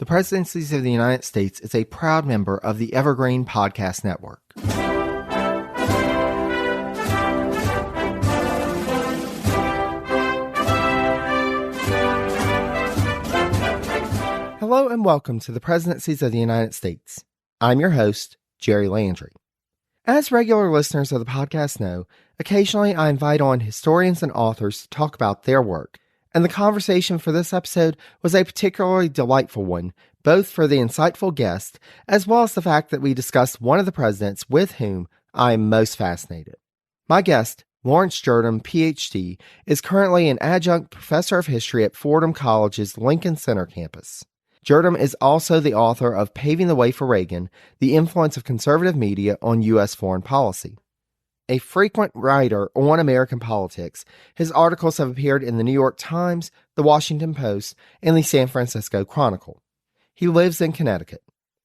The Presidencies of the United States is a proud member of the Evergreen Podcast Network. Hello and welcome to the Presidencies of the United States. I'm your host, Jerry Landry. As regular listeners of the podcast know, occasionally I invite on historians and authors to talk about their work, and the conversation for this episode was a particularly delightful one, both for the insightful guest, as well as the fact that we discussed one of the presidents with whom I am most fascinated. My guest, Laurence Jurdem, Ph.D., is currently an adjunct professor of history at Fordham College's Lincoln Center campus. Jurdem is also the author of Paving the Way for Reagan, The Influence of Conservative Media on U.S. Foreign Policy. A frequent writer on American politics, his articles have appeared in the New York Times, the Washington Post, and the San Francisco Chronicle. He lives in Connecticut.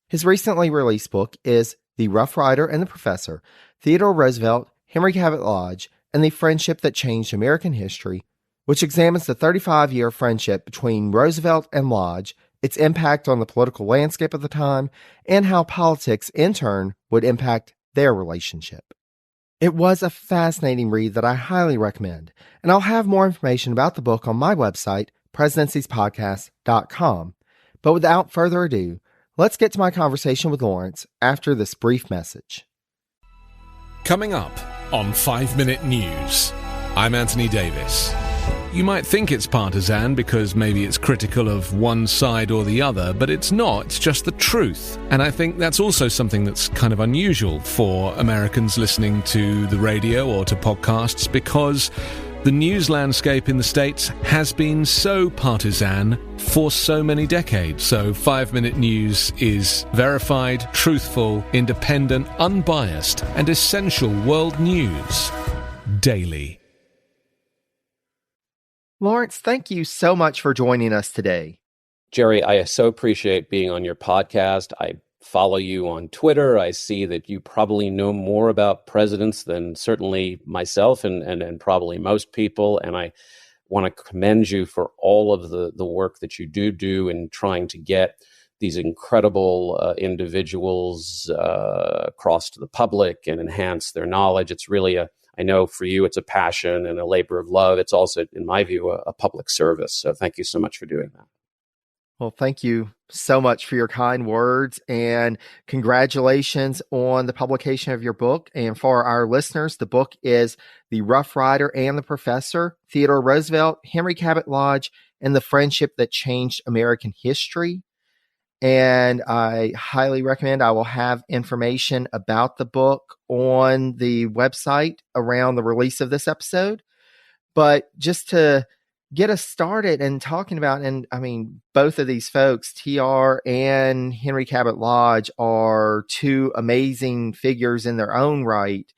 His recently released book is The Rough Rider and the Professor, Theodore Roosevelt, Henry Cabot Lodge, and the Friendship That Changed American History, which examines the 35-year friendship between Roosevelt and Lodge, its impact on the political landscape of the time, and how politics, in turn, would impact their relationship. It was a fascinating read that I highly recommend, and I'll have more information about the book on my website, presidenciespodcast.com. But without further ado, let's get to my conversation with Laurence after this brief message. Coming up on 5 Minute News, I'm Anthony Davis. You might think it's partisan because maybe it's critical of one side or the other, but it's not. It's just the truth. And I think that's also something that's kind of unusual for Americans listening to the radio or to podcasts, because the news landscape in the States has been so partisan for so many decades. So 5 Minute News is verified, truthful, independent, unbiased, and essential world news daily. Laurence, thank you so much for joining us today. Jerry, I so appreciate being on your podcast. I follow you on Twitter. I see that you probably know more about presidents than certainly myself and probably most people. And I want to commend you for all of the work that you do in trying to get these incredible individuals across to the public and enhance their knowledge. It's really I know for you, it's a passion and a labor of love. It's also, in my view, a public service. So thank you so much for doing that. Well, thank you so much for your kind words, and congratulations on the publication of your book. And for our listeners, the book is The Rough Rider and the Professor, Theodore Roosevelt, Henry Cabot Lodge, and the Friendship That Changed American History. And I highly recommend, I will have information about the book on the website around the release of this episode. But just to get us started and talking about, and I mean, both of these folks, TR and Henry Cabot Lodge, are two amazing figures in their own right.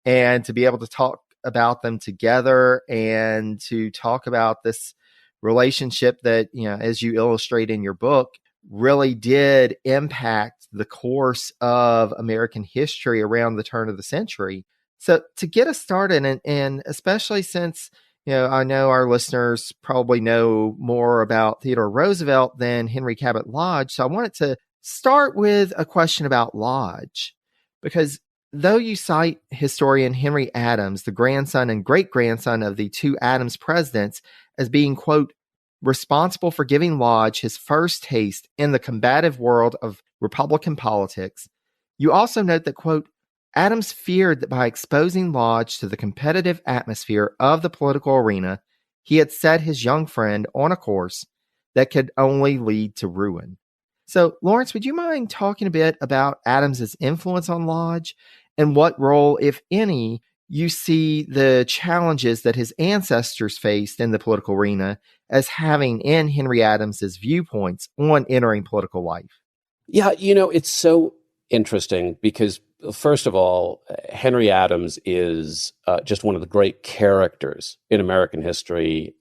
And to be able to talk about them together and to talk about this relationship that, you know, as you illustrate in your book, really did impact the course of American history around the turn of the century. So to get us started, and especially since, you know, I know our listeners probably know more about Theodore Roosevelt than Henry Cabot Lodge. So I wanted to start with a question about Lodge, because though you cite historian Henry Adams, the grandson and great-grandson of the two Adams presidents, as being, quote, responsible for giving Lodge his first taste in the combative world of Republican politics, you also note that, quote, Adams feared that by exposing Lodge to the competitive atmosphere of the political arena, he had set his young friend on a course that could only lead to ruin. So, Laurence, would you mind talking a bit about Adams's influence on Lodge and what role, if any, you see the challenges that his ancestors faced in the political arena as having in Henry Adams's viewpoints on entering political life? Yeah, you know, it's so interesting because, first of all, Henry Adams is just one of the great characters in American history.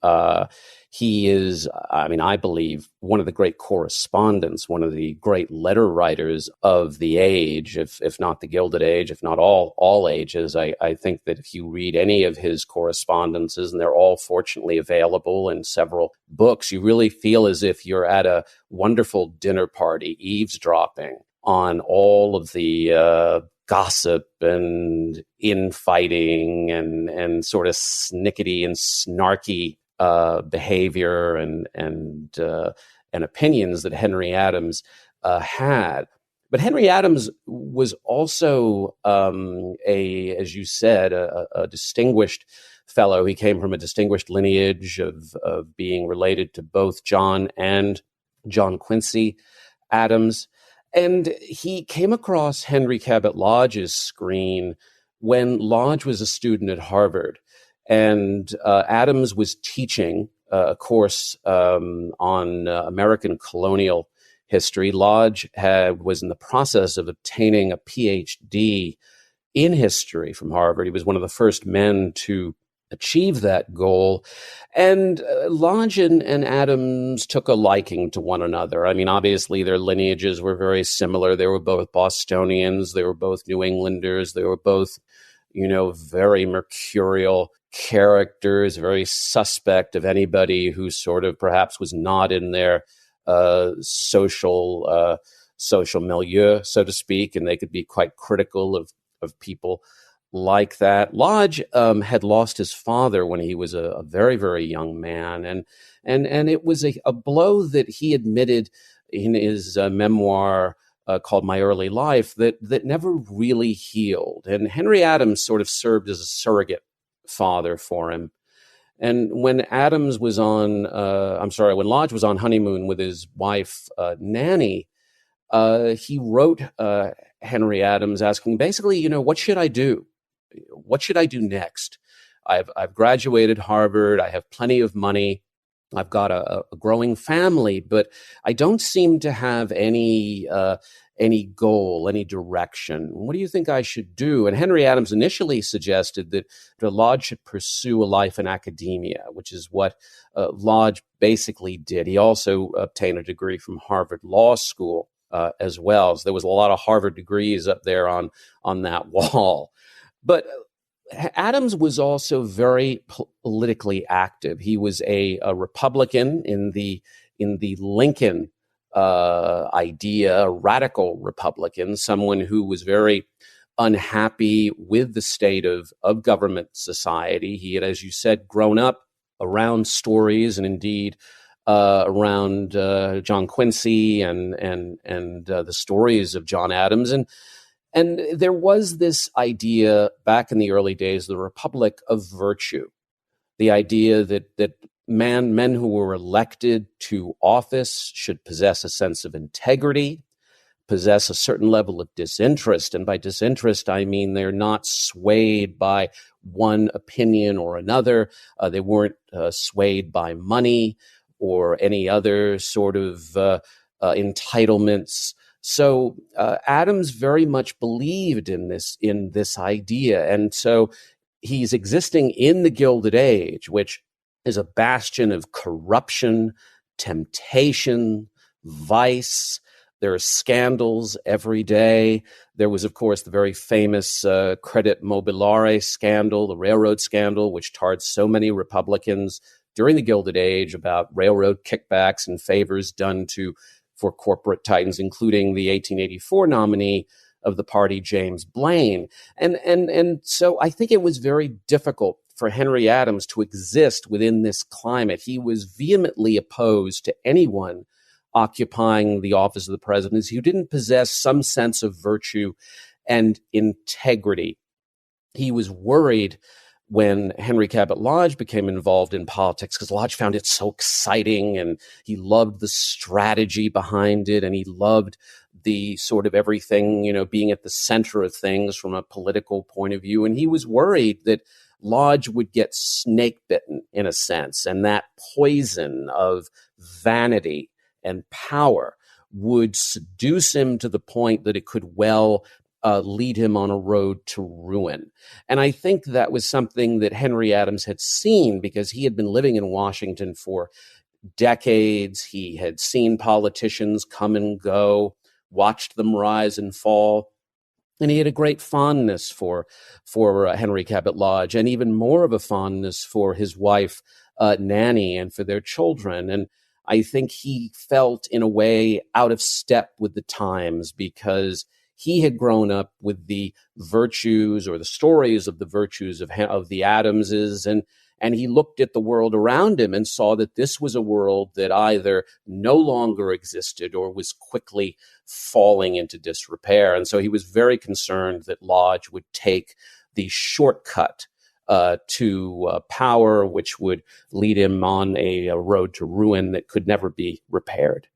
He is, I mean, I believe, one of the great correspondents, one of the great letter writers of the age, if not the Gilded Age, if not all ages. I think that if you read any of his correspondences, and they're all fortunately available in several books, you really feel as if you're at a wonderful dinner party, eavesdropping on all of the gossip and infighting and sort of snickety and snarky behavior and opinions that Henry Adams had. But Henry Adams was also as you said, a distinguished fellow. He came from a distinguished lineage of being related to both John and John Quincy Adams. And he came across Henry Cabot Lodge's screen when Lodge was a student at Harvard. And Adams was teaching a course on American colonial history. Lodge was in the process of obtaining a PhD in history from Harvard. He was one of the first men to achieve that goal. And Lodge and Adams took a liking to one another. I mean, obviously, their lineages were very similar. They were both Bostonians. They were both New Englanders. They were both, very mercurial characters, very suspect of anybody who sort of perhaps was not in their social milieu, so to speak, and they could be quite critical of people like that. Lodge had lost his father when he was a very, very young man, and it was a blow that he admitted in his memoir called My Early Life that never really healed. And Henry Adams sort of served as a surrogate father for him. And when Lodge was on honeymoon with his wife, Nanny, he wrote Henry Adams asking, basically, what should I do? What should I do next? I've graduated Harvard. I have plenty of money. I've got a growing family, but I don't seem to have any goal, any direction. What do you think I should do? And Henry Adams initially suggested that Lodge should pursue a life in academia, which is what Lodge basically did. He also obtained a degree from Harvard Law School as well. So there was a lot of Harvard degrees up there on that wall. But Adams was also very politically active. He was a Republican in the Lincoln idea, a radical Republican, someone who was very unhappy with the state of government society. He had, as you said, grown up around stories and indeed around John Quincy and the stories of John Adams. And there was this idea back in the early days, the Republic of Virtue, the idea that men who were elected to office should possess a sense of integrity, possess a certain level of disinterest. And by disinterest, I mean they're not swayed by one opinion or another. They weren't swayed by money or any other sort of entitlements. So Adams very much believed in this idea. And so he's existing in the Gilded Age, which is a bastion of corruption, temptation, vice. There are scandals every day. There was, of course, the very famous Credit Mobiliare scandal, the railroad scandal, which tarred so many Republicans during the Gilded Age about railroad kickbacks and favors done for corporate titans, including the 1884 nominee of the party, James Blaine. And so I think it was very difficult for Henry Adams to exist within this climate. He was vehemently opposed to anyone occupying the office of the presidency who didn't possess some sense of virtue and integrity. He was worried when Henry Cabot Lodge became involved in politics, because Lodge found it so exciting and he loved the strategy behind it and he loved the sort of everything, being at the center of things from a political point of view. And he was worried that Lodge would get snake bitten in a sense, and that poison of vanity and power would seduce him to the point that it could well lead him on a road to ruin. And I think that was something that Henry Adams had seen, because he had been living in Washington for decades. He had seen politicians come and go, watched them rise and fall. And he had a great fondness for Henry Cabot Lodge, and even more of a fondness for his wife, Nanny, and for their children. And I think he felt, in a way, out of step with the times, because he had grown up with the virtues, or the stories of the virtues of the Adamses, and he looked at the world around him and saw that this was a world that either no longer existed or was quickly falling into disrepair. And so he was very concerned that Lodge would take the shortcut to power, which would lead him on a road to ruin that could never be repaired.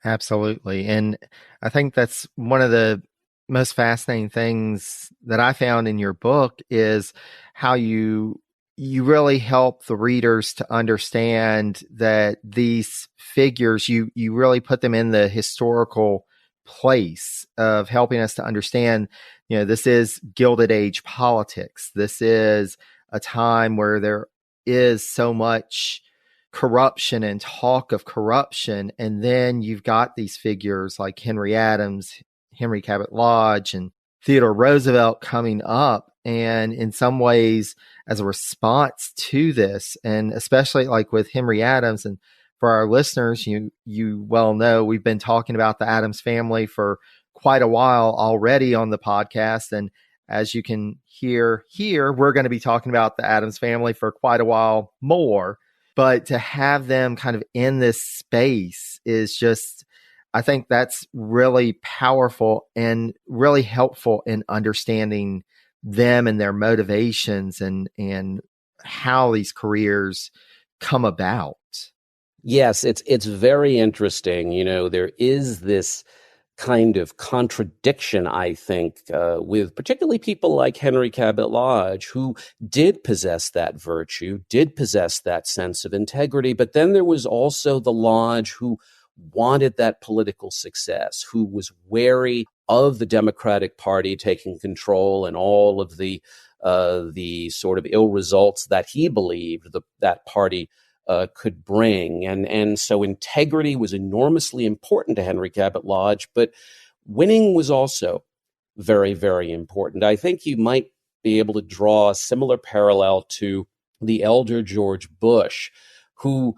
Absolutely. And I think that's one of the most fascinating things that I found in your book, is how you really help the readers to understand that these figures, you really put them in the historical place of helping us to understand, this is Gilded Age politics. This is a time where there is so much corruption and talk of corruption. And then you've got these figures like Henry Adams, Henry Cabot Lodge, and Theodore Roosevelt coming up. And in some ways, as a response to this, and especially like with Henry Adams, and for our listeners, you well know, we've been talking about the Adams family for quite a while already on the podcast. And as you can hear here, we're going to be talking about the Adams family for quite a while more. But to have them kind of in this space is just, I think that's really powerful and really helpful in understanding them and their motivations and how these careers come about. Yes, it's very interesting. There is this kind of contradiction, I think, with particularly people like Henry Cabot Lodge, who did possess that virtue, did possess that sense of integrity. But then there was also the Lodge who wanted that political success, who was wary of the Democratic Party taking control and all of the sort of ill results that he believed that party could bring. And so integrity was enormously important to Henry Cabot Lodge, but winning was also very, very important. I think you might be able to draw a similar parallel to the elder George Bush, who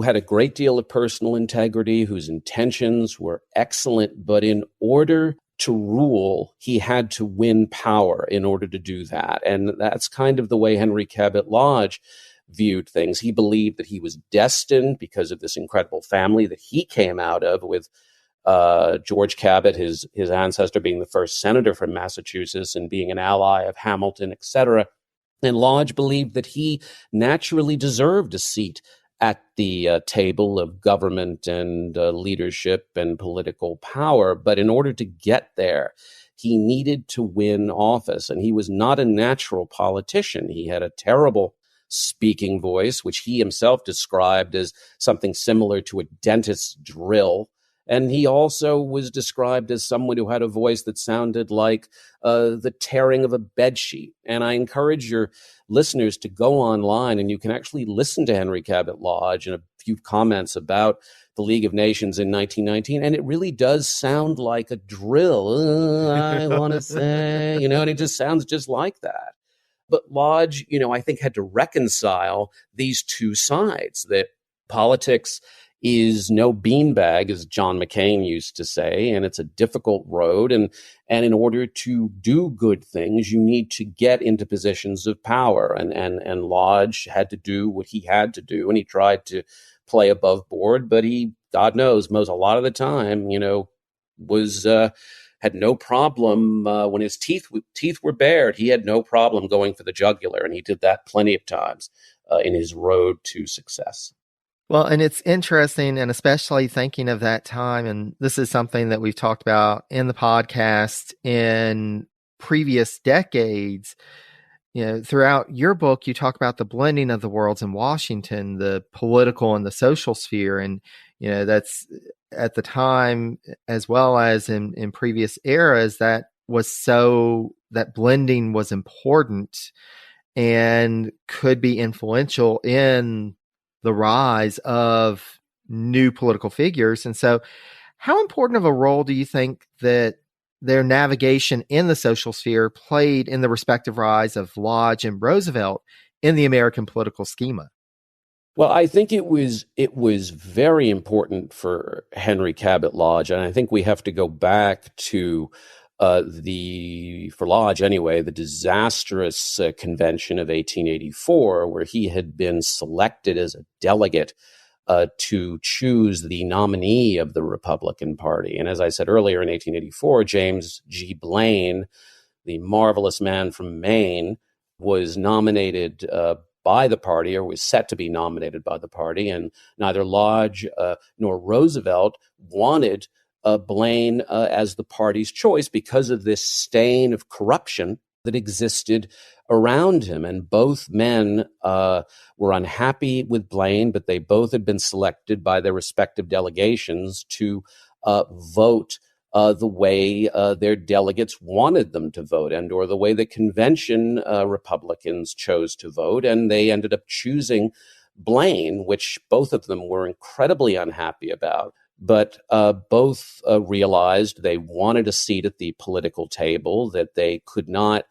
had a great deal of personal integrity, whose intentions were excellent, but in order to rule, he had to win power in order to do that. And that's kind of the way Henry Cabot Lodge viewed things. He believed that he was destined, because of this incredible family that he came out of, with George Cabot, his ancestor, being the first senator from Massachusetts and being an ally of Hamilton, etc. And Lodge believed that he naturally deserved a seat at the table of government and leadership and political power. But in order to get there, he needed to win office. And he was not a natural politician. He had a terrible speaking voice, which he himself described as something similar to a dentist's drill. And he also was described as someone who had a voice that sounded like the tearing of a bedsheet. And I encourage your listeners to go online, and you can actually listen to Henry Cabot Lodge and a few comments about the League of Nations in 1919. And it really does sound like a drill. I want to say, and it just sounds just like that. But Lodge, I think had to reconcile these two sides, that politics is no beanbag, as John McCain used to say, and it's a difficult road. And in order to do good things, you need to get into positions of power. And Lodge had to do what he had to do, and he tried to play above board, but he, God knows, a lot of the time, was had no problem when his teeth were bared. He had no problem going for the jugular, and he did that plenty of times in his road to success. Well, and it's interesting, and especially thinking of that time, and this is something that we've talked about in the podcast in previous decades. Throughout your book, you talk about the blending of the worlds in Washington, the political and the social sphere. And, that's at the time, as well as in previous eras, that that blending was important and could be influential in the rise of new political figures. And so, how important of a role do you think that their navigation in the social sphere played in the respective rise of Lodge and Roosevelt in the American political schema? Well, I think it was very important for Henry Cabot Lodge, and I think we have to go back to for Lodge anyway, the disastrous convention of 1884, where he had been selected as a delegate to choose the nominee of the Republican Party. And as I said earlier, in 1884, James G. Blaine, the marvelous man from Maine, was nominated by the party, or was set to be nominated by the party, and neither Lodge nor Roosevelt wanted Blaine as the party's choice because of this stain of corruption that existed around him. And both men were unhappy with Blaine, but they both had been selected by their respective delegations to vote the way their delegates wanted them to vote, and or the way the convention Republicans chose to vote. And they ended up choosing Blaine, which both of them were incredibly unhappy about. But both realized they wanted a seat at the political table, that they could not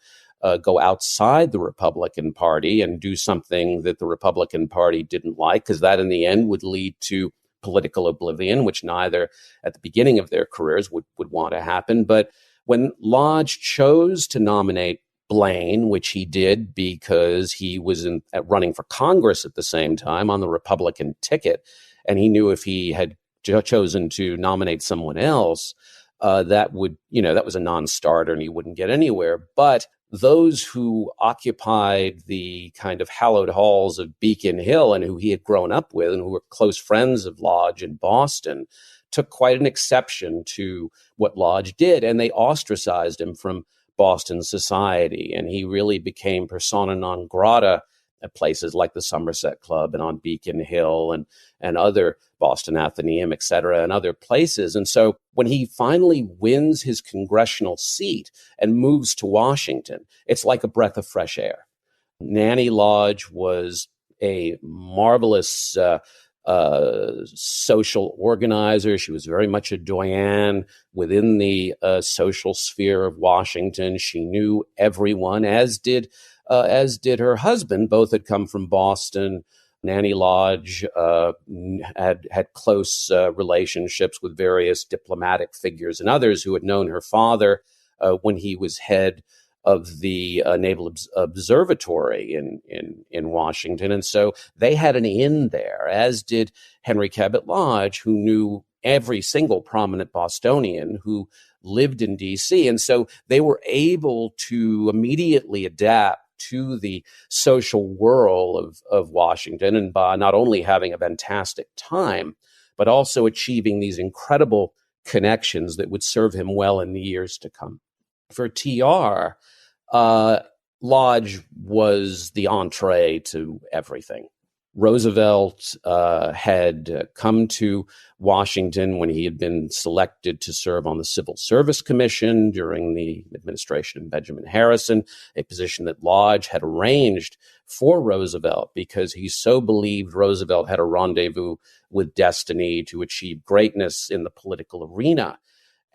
go outside the Republican Party and do something that the Republican Party didn't like, because that in the end would lead to political oblivion, which neither at the beginning of their careers would want to happen. But when Lodge chose to nominate Blaine, which he did because he was running for Congress at the same time on the Republican ticket, and he knew if he had chosen to nominate someone else, that was a non-starter and he wouldn't get anywhere. But those who occupied the kind of hallowed halls of Beacon Hill and who he had grown up with and who were close friends of Lodge in Boston took quite an exception to what Lodge did, and they ostracized him from Boston society. And he really became persona non grata at places like the Somerset Club and on Beacon Hill and other Boston Athenaeum, et cetera, and other places. And so when he finally wins his congressional seat and moves to Washington, it's like a breath of fresh air. Nanny Lodge was a marvelous social organizer. She was very much a doyen within the social sphere of Washington. She knew everyone, as did her husband. Both had come from Boston. Nanny Lodge had close relationships with various diplomatic figures and others who had known her father when he was head of the Naval Observatory in Washington. And so they had an in there, as did Henry Cabot Lodge, who knew every single prominent Bostonian who lived in D.C. And so they were able to immediately adapt to the social whirl of Washington, and by not only having a fantastic time, but also achieving these incredible connections that would serve him well in the years to come. For TR, Lodge was the entree to everything. Roosevelt had come to Washington when he had been selected to serve on the Civil Service Commission during the administration of Benjamin Harrison, a position that Lodge had arranged for Roosevelt because he so believed Roosevelt had a rendezvous with destiny to achieve greatness in the political arena.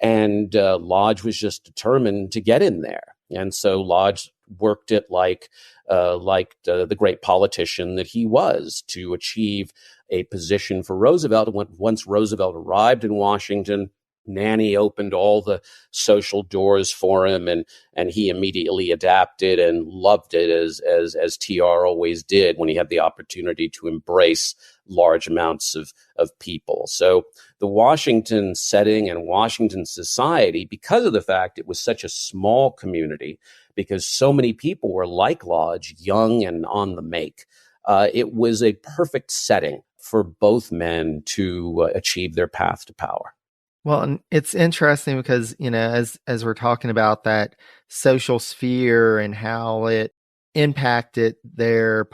And Lodge was just determined to get in there. And so Lodge worked it like the great politician that he was, to achieve a position for Roosevelt. Once Roosevelt arrived in Washington, Nanny opened all the social doors for him, and he immediately adapted and loved it, as TR always did when he had the opportunity to embrace large amounts of people. So the Washington setting and Washington society, because of the fact it was such a small community, because so many people were like Lodge, young and on the make, it was a perfect setting for both men to achieve their path to power. Well, and it's interesting because, as we're talking about that social sphere and how it impacted their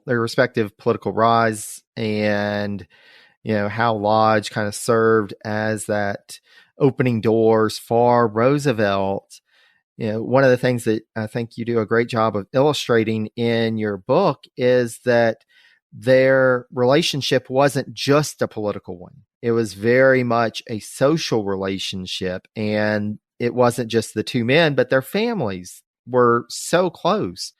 respective political rise, and, how Lodge kind of served as that opening doors for Roosevelt. One of the things that I think you do a great job of illustrating in your book is that their relationship wasn't just a political one. It was very much a social relationship. And it wasn't just the two men, but their families were so close.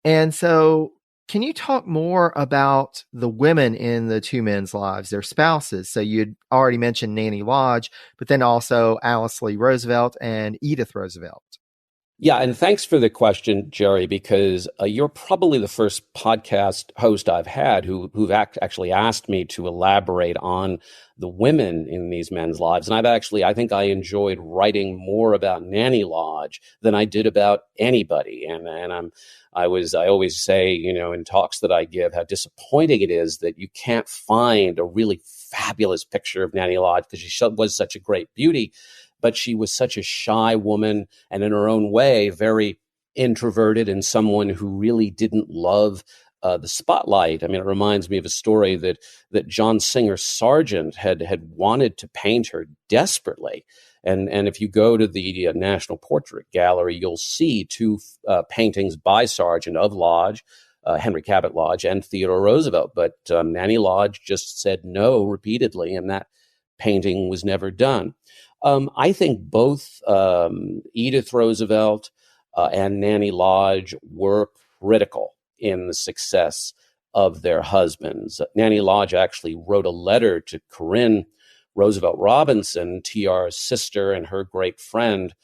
And so, can you talk more about the women in the two men's lives, their spouses? So, you'd already mentioned Nanny Lodge, but then also Alice Lee Roosevelt and Edith Roosevelt. Yeah, and thanks for the question, Jerry, because you're probably the first podcast host I've had who've actually asked me to elaborate on the women in these men's lives. And I think I enjoyed writing more about Nanny Lodge than I did about anybody. I always say, in talks that I give, how disappointing it is that you can't find a really fabulous picture of Nanny Lodge because she was such a great beauty. But she was such a shy woman and in her own way, very introverted and someone who really didn't love the spotlight. I mean, it reminds me of a story that John Singer Sargent had wanted to paint her desperately. And if you go to the National Portrait Gallery, you'll see two paintings by Sargent of Lodge, Henry Cabot Lodge and Theodore Roosevelt. But Nanny Lodge just said no repeatedly, and that painting was never done. I think both Edith Roosevelt and Nanny Lodge were critical in the success of their husbands. Nanny Lodge actually wrote a letter to Corinne Roosevelt Robinson, TR's sister and her great friend,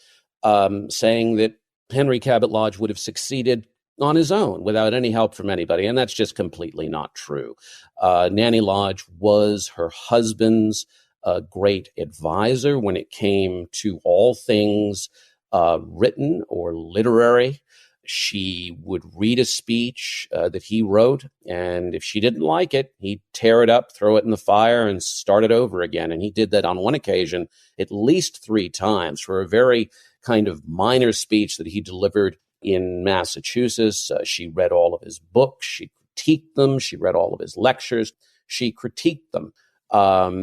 saying that Henry Cabot Lodge would have succeeded on his own without any help from anybody. And that's just completely not true. Nanny Lodge was her husband's a great advisor when it came to all things written or literary. She would read a speech that he wrote, and if she didn't like it, he'd tear it up, throw it in the fire, and start it over again. And he did that on one occasion at least 3 times for a very kind of minor speech that he delivered in Massachusetts. She read all of his books. She critiqued them. She read all of his lectures. She critiqued them.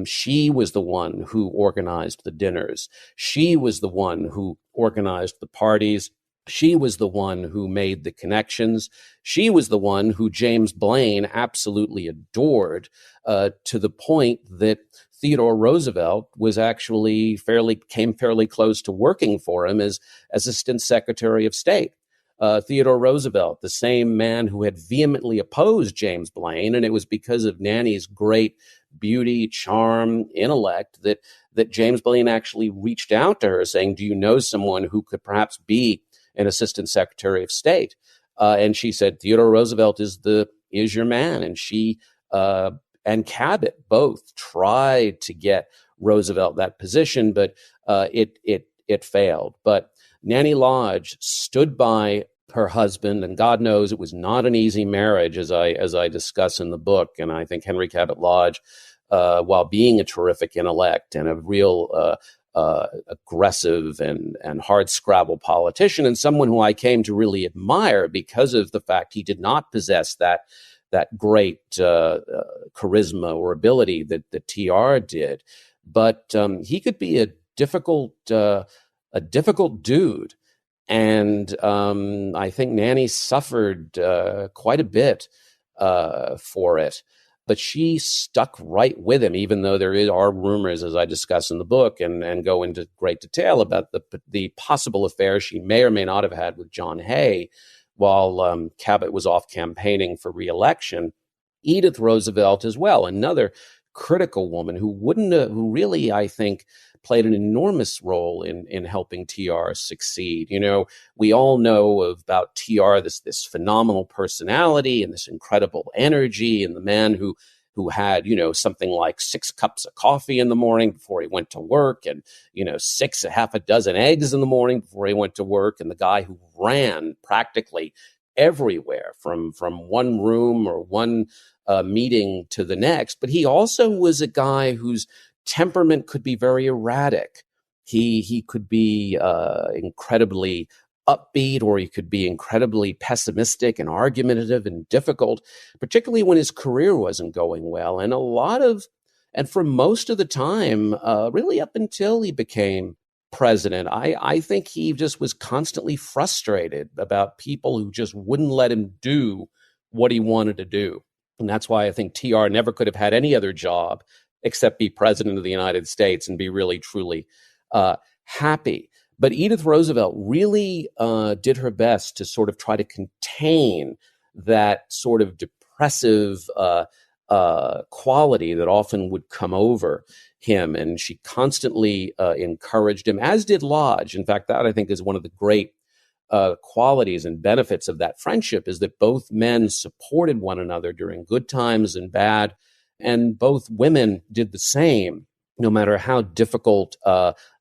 She was the one who organized the dinners. She was the one who organized the parties. She was the one who made the connections. She was the one who James Blaine absolutely adored, to the point that Theodore Roosevelt was actually came fairly close to working for him as Assistant Secretary of State. Theodore Roosevelt, the same man who had vehemently opposed James Blaine, and it was because of Nanny's great beauty, charm, intellect that James Blaine actually reached out to her saying, do you know someone who could perhaps be an Assistant Secretary of State? And she said, Theodore Roosevelt is your man. And she and Cabot both tried to get Roosevelt that position, but it failed. But Nanny Lodge stood by her husband, and God knows it was not an easy marriage, as I discuss in the book. And I think Henry Cabot Lodge, while being a terrific intellect and a real aggressive and hard-scrabble politician, and someone who I came to really admire because of the fact he did not possess that great charisma or ability that TR did, but he could be a difficult dude. And I think Nanny suffered quite a bit for it. But she stuck right with him, even though there are rumors, as I discuss in the book, and go into great detail about the possible affair she may or may not have had with John Hay while Cabot was off campaigning for re-election. Edith Roosevelt as well, another critical woman who really, I think, played an enormous role in helping TR succeed. We all know about TR, this phenomenal personality and this incredible energy, and the man who had, something like 6 cups of coffee in the morning before he went to work, and, half a dozen eggs in the morning before he went to work, and the guy who ran practically everywhere from one room or one meeting to the next. But he also was a guy whose temperament could be very erratic. He could be incredibly upbeat, or he could be incredibly pessimistic and argumentative and difficult, particularly when his career wasn't going well. And for most of the time, really up until he became president. I think he just was constantly frustrated about people who just wouldn't let him do what he wanted to do. And that's why I think TR never could have had any other job except be president of the United States and be really, truly happy. But Edith Roosevelt really did her best to sort of try to contain that sort of depressive quality that often would come over him. And she constantly encouraged him, as did Lodge. In fact, that I think is one of the great qualities and benefits of that friendship, is that both men supported one another during good times and bad. And both women did the same, no matter how difficult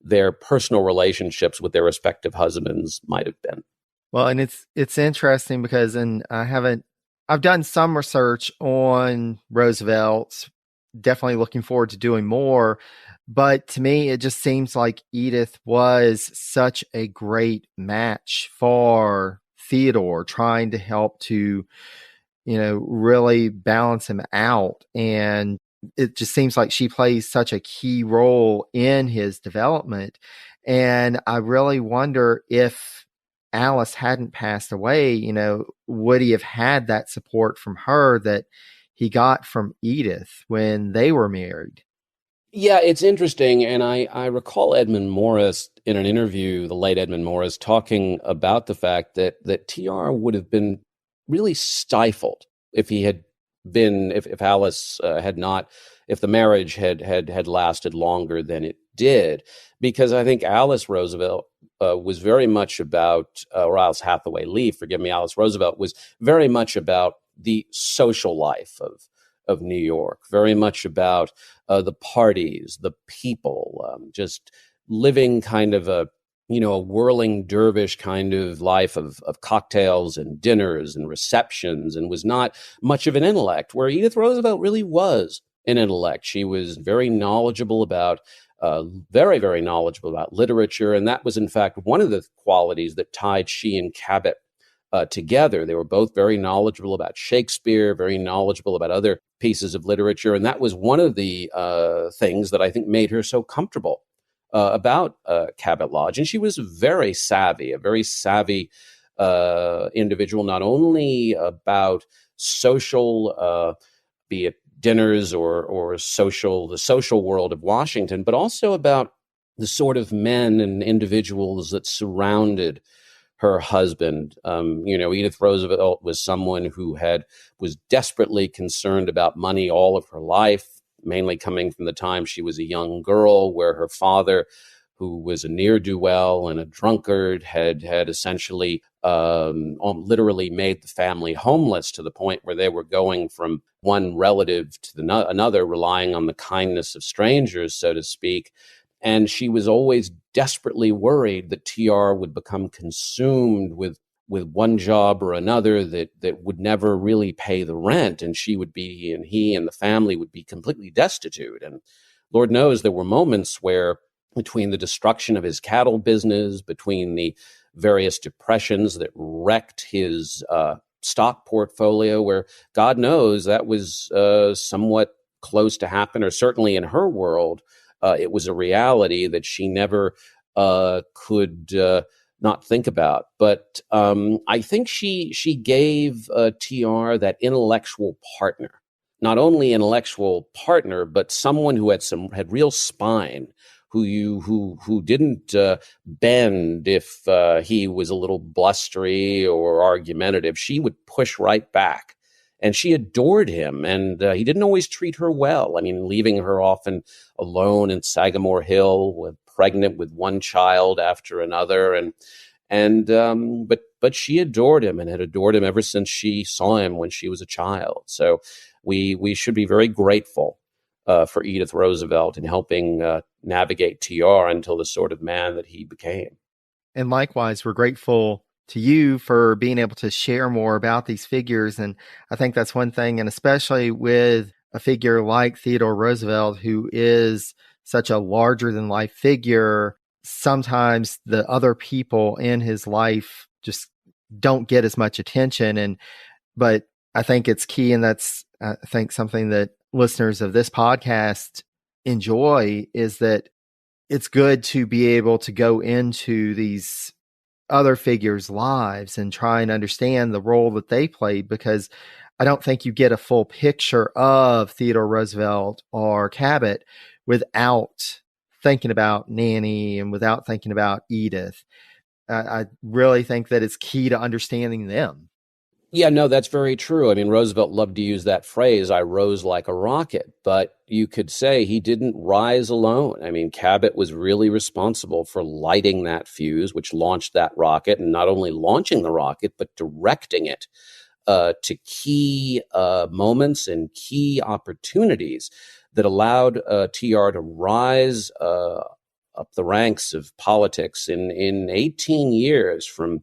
their personal relationships with their respective husbands might have been. Well, and it's interesting because, and I've done some research on Roosevelt, definitely looking forward to doing more. But to me, it just seems like Edith was such a great match for Theodore, trying to help to, really balance him out. And it just seems like she plays such a key role in his development. And I really wonder if Alice hadn't passed away, would he have had that support from her that he got from Edith when they were married? Yeah, it's interesting. And I recall Edmund Morris in an interview, the late Edmund Morris, talking about the fact that TR would have been really stifled if he had been, if Alice had not, if the marriage had lasted longer than it did, because I think Alice Roosevelt was very much about, or Alice Hathaway Lee, forgive me, Alice Roosevelt was very much about the social life of New York, very much about the parties, the people, just living kind of a whirling dervish kind of life of cocktails and dinners and receptions, and was not much of an intellect, where Edith Roosevelt really was an intellect. She was very knowledgeable about, very, very knowledgeable about literature. And that was, in fact, one of the qualities that tied she and Cabot together. They were both very knowledgeable about Shakespeare, very knowledgeable about other pieces of literature. And that was one of the things that I think made her so comfortable about Cabot Lodge. And she was a very savvy individual, not only about social, be it dinners or the social world of Washington, but also about the sort of men and individuals that surrounded her husband. Edith Roosevelt was someone who was desperately concerned about money all of her life, mainly coming from the time she was a young girl, where her father, who was a ne'er-do-well and a drunkard, had essentially literally made the family homeless, to the point where they were going from one relative to another, relying on the kindness of strangers, so to speak. And she was always desperately worried that TR would become consumed with one job or another that would never really pay the rent, and he and the family would be completely destitute. And Lord knows there were moments where, between the destruction of his cattle business, between the various depressions that wrecked his stock portfolio, where God knows that was somewhat close to happen, or certainly in her world, it was a reality that she never could not think about. But I think she gave TR that intellectual partner, not only intellectual partner, but someone who had real spine, who didn't bend if he was a little blustery or argumentative. She would push right back. And she adored him, and he didn't always treat her well. I mean, leaving her often alone in Sagamore Hill, pregnant with one child after another, but she adored him, and had adored him ever since she saw him when she was a child. So we should be very grateful for Edith Roosevelt in helping navigate TR until the sort of man that he became. And likewise, we're grateful to you for being able to share more about these figures. And I think that's one thing, and especially with a figure like Theodore Roosevelt, who is such a larger than life figure, sometimes the other people in his life just don't get as much attention. But I think it's key, and that's, I think, something that listeners of this podcast enjoy, is that it's good to be able to go into these other figures' lives and try and understand the role that they played, because I don't think you get a full picture of Theodore Roosevelt or Cabot without thinking about Nanny and without thinking about Edith. I really think that it's key to understanding them. Yeah, no, that's very true. I mean, Roosevelt loved to use that phrase, I rose like a rocket, but you could say he didn't rise alone. I mean, Cabot was really responsible for lighting that fuse, which launched that rocket, and not only launching the rocket, but directing it to key moments and key opportunities that allowed TR to rise up the ranks of politics in 18 years, from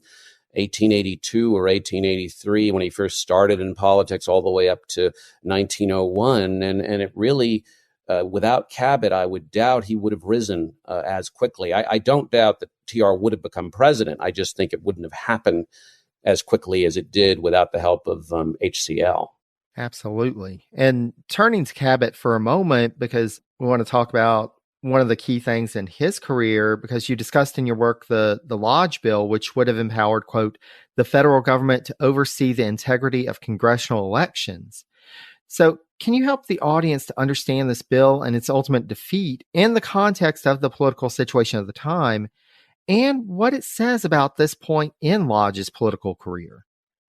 1882 or 1883 when he first started in politics all the way up to 1901. And it really, without Cabot, I would doubt he would have risen as quickly. I don't doubt that TR would have become president. I just think it wouldn't have happened as quickly as it did without the help of HCL. Absolutely. And turning to Cabot for a moment, because we want to talk about one of the key things in his career, because you discussed in your work the Lodge Bill, which would have empowered, quote, the federal government to oversee the integrity of congressional elections. So can you help the audience to understand this bill and its ultimate defeat in the context of the political situation of the time, and what it says about this point in Lodge's political career?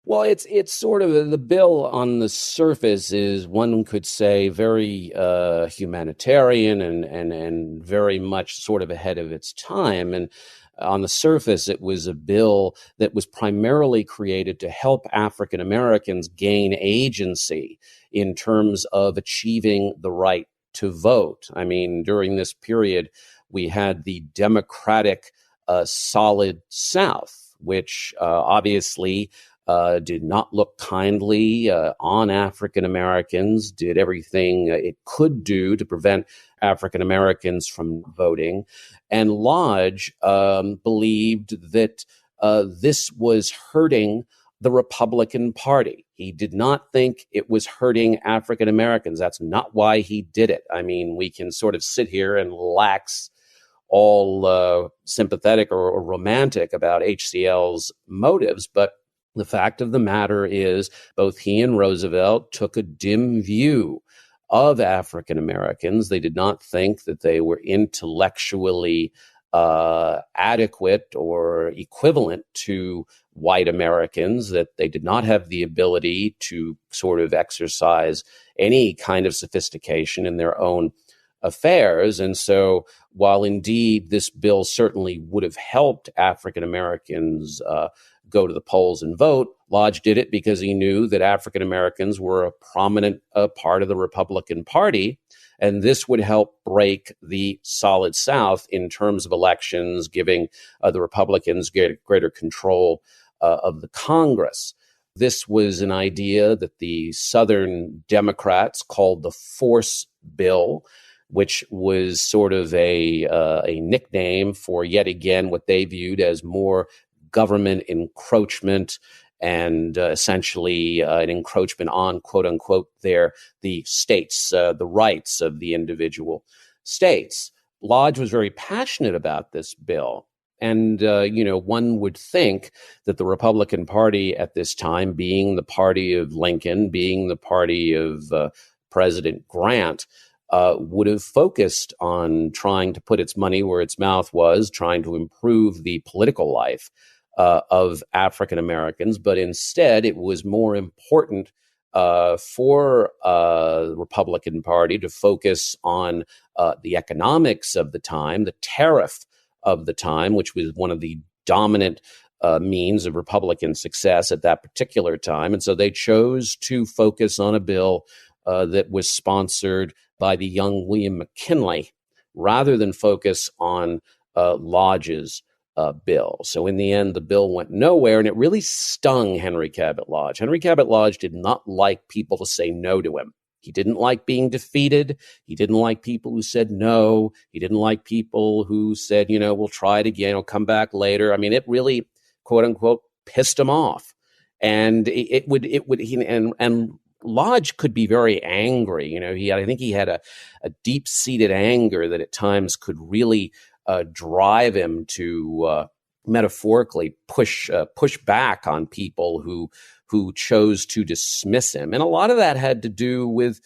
Well, it's sort of, the bill on the surface is, one could say, very humanitarian and very much sort of ahead of its time. And on the surface, it was a bill that was primarily created to help African Americans gain agency in terms of achieving the right to vote. I mean, during this period, we had the Democratic Solid South, which obviously did not look kindly on African Americans, did everything it could do to prevent African Americans from voting. And Lodge believed that this was hurting the Republican Party. He did not think it was hurting African Americans. That's not why he did it. I mean, we can sort of sit here and lax all sympathetic or romantic about HCL's motives, but the fact of the matter is both he and Roosevelt took a dim view of African Americans. They did not think that they were intellectually adequate or equivalent to white Americans, that they did not have the ability to sort of exercise any kind of sophistication in their own affairs. And so while indeed this bill certainly would have helped African Americans go to the polls and vote, Lodge did it because he knew that African Americans were a prominent part of the Republican Party, and this would help break the Solid South in terms of elections, giving the Republicans greater control of the Congress. This was an idea that the Southern Democrats called the Force Bill, which was sort of a nickname for, yet again, what they viewed as more government encroachment and essentially an encroachment on, quote unquote, the states, the rights of the individual states. Lodge was very passionate about this bill. And, one would think that the Republican Party at this time, being the party of Lincoln, being the party of President Grant, would have focused on trying to put its money where its mouth was, trying to improve the political life of African Americans. But instead, it was more important for the Republican Party to focus on the economics of the time, the tariff of the time, which was one of the dominant means of Republican success at that particular time. And so they chose to focus on a bill that was sponsored by the young William McKinley, rather than focus on Lodge's bill. So in the end, the bill went nowhere, and it really stung Henry Cabot Lodge. Henry Cabot Lodge did not like people to say no to him. He didn't like being defeated. He didn't like people who said no. He didn't like people who said, we'll try it again, I'll come back later. I mean, it really, quote unquote, pissed him off. And and Lodge could be very angry. I think he had a deep-seated anger that at times could really drive him to metaphorically push back on people who chose to dismiss him. And a lot of that had to do with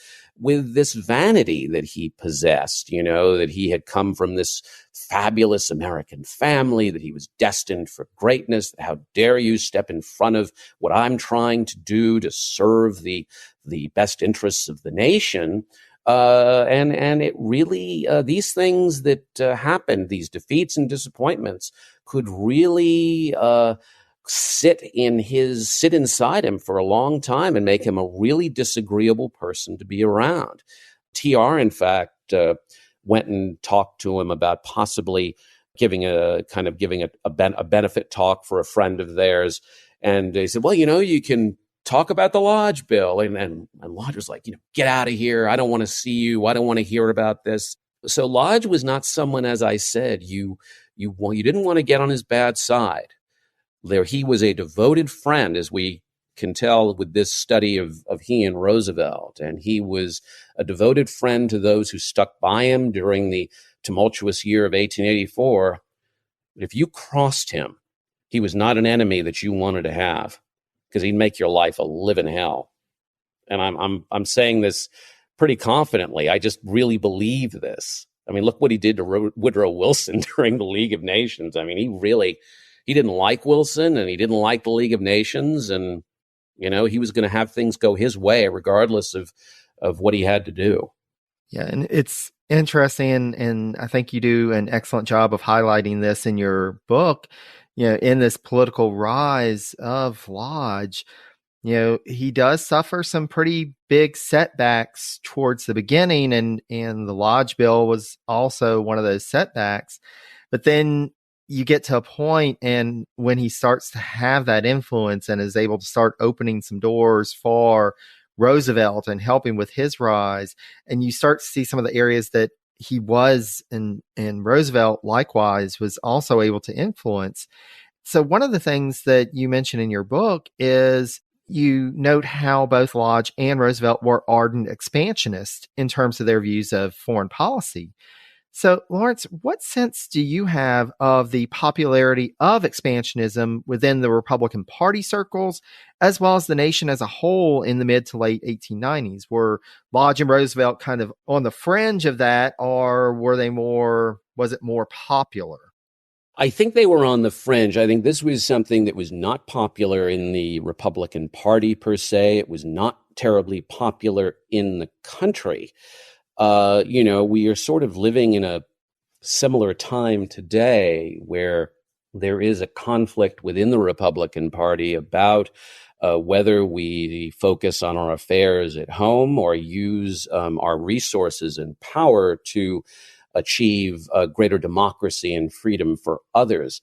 this vanity that he possessed, that he had come from this fabulous American family, that he was destined for greatness. How dare you step in front of what I'm trying to do to serve the best interests of the nation. And it really, these things that happened, these defeats and disappointments, could really sit inside him for a long time and make him a really disagreeable person to be around. TR, in fact, went and talked to him about possibly giving a benefit talk for a friend of theirs. And they said, well, you can talk about the Lodge bill. And Lodge was like, get out of here. I don't want to see you. I don't want to hear about this. So Lodge was not someone, as I said, you didn't want to get on his bad side. There, he was a devoted friend, as we can tell with this study of he and Roosevelt. And he was a devoted friend to those who stuck by him during the tumultuous year of 1884. But if you crossed him, he was not an enemy that you wanted to have, because he'd make your life a living hell. And I'm saying this pretty confidently. I just really believe this. I mean, look what he did to Woodrow Wilson during the League of Nations. I mean, he didn't like Wilson, and he didn't like the League of Nations, and he was going to have things go his way regardless of what he had to do. Yeah, and it's interesting, and I think you do an excellent job of highlighting this in your book. In this political rise of Lodge, he does suffer some pretty big setbacks towards the beginning, and the Lodge bill was also one of those setbacks. But then you get to a point, and when he starts to have that influence and is able to start opening some doors for Roosevelt and helping with his rise, and you start to see some of the areas that he was, and Roosevelt likewise was also able to influence. So one of the things that you mention in your book is you note how both Lodge and Roosevelt were ardent expansionists in terms of their views of foreign policy. So, Laurence, what sense do you have of the popularity of expansionism within the Republican Party circles, as well as the nation as a whole in the mid to late 1890s? Were Lodge and Roosevelt kind of on the fringe of that, or was it more popular? I think they were on the fringe. I think this was something that was not popular in the Republican Party per se. It was not terribly popular in the country. We are sort of living in a similar time today where there is a conflict within the Republican Party about whether we focus on our affairs at home or use our resources and power to achieve greater democracy and freedom for others.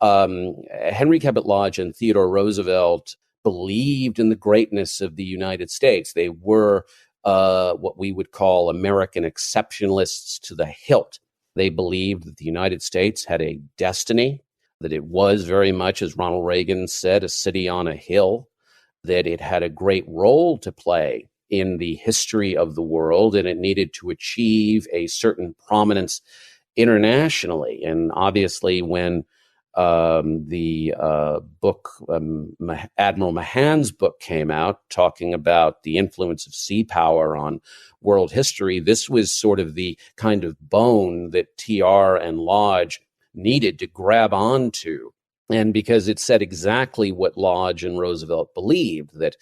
Henry Cabot Lodge and Theodore Roosevelt believed in the greatness of the United States. They were what we would call American exceptionalists to the hilt. They believed that the United States had a destiny, that it was very much, as Ronald Reagan said, a city on a hill, that it had a great role to play in the history of the world, and it needed to achieve a certain prominence internationally. And obviously, when the book, Admiral Mahan's book came out, talking about the influence of sea power on world history, this was sort of the kind of bone that TR and Lodge needed to grab onto. And because it said exactly what Lodge and Roosevelt believed, that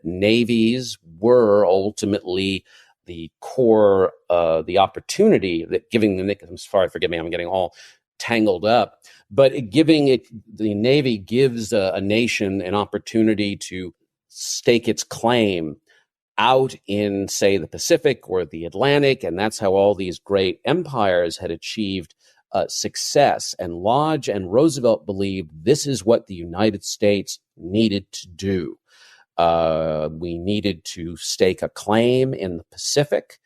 navies were ultimately the core, the opportunity that giving the, I'm sorry, forgive me, I'm getting all tangled up, but the Navy gives a nation an opportunity to stake its claim out in, say, the Pacific or the Atlantic, and that's how all these great empires had achieved success. And Lodge and Roosevelt believed this is what the United States needed to do. We needed to stake a claim in the Pacific,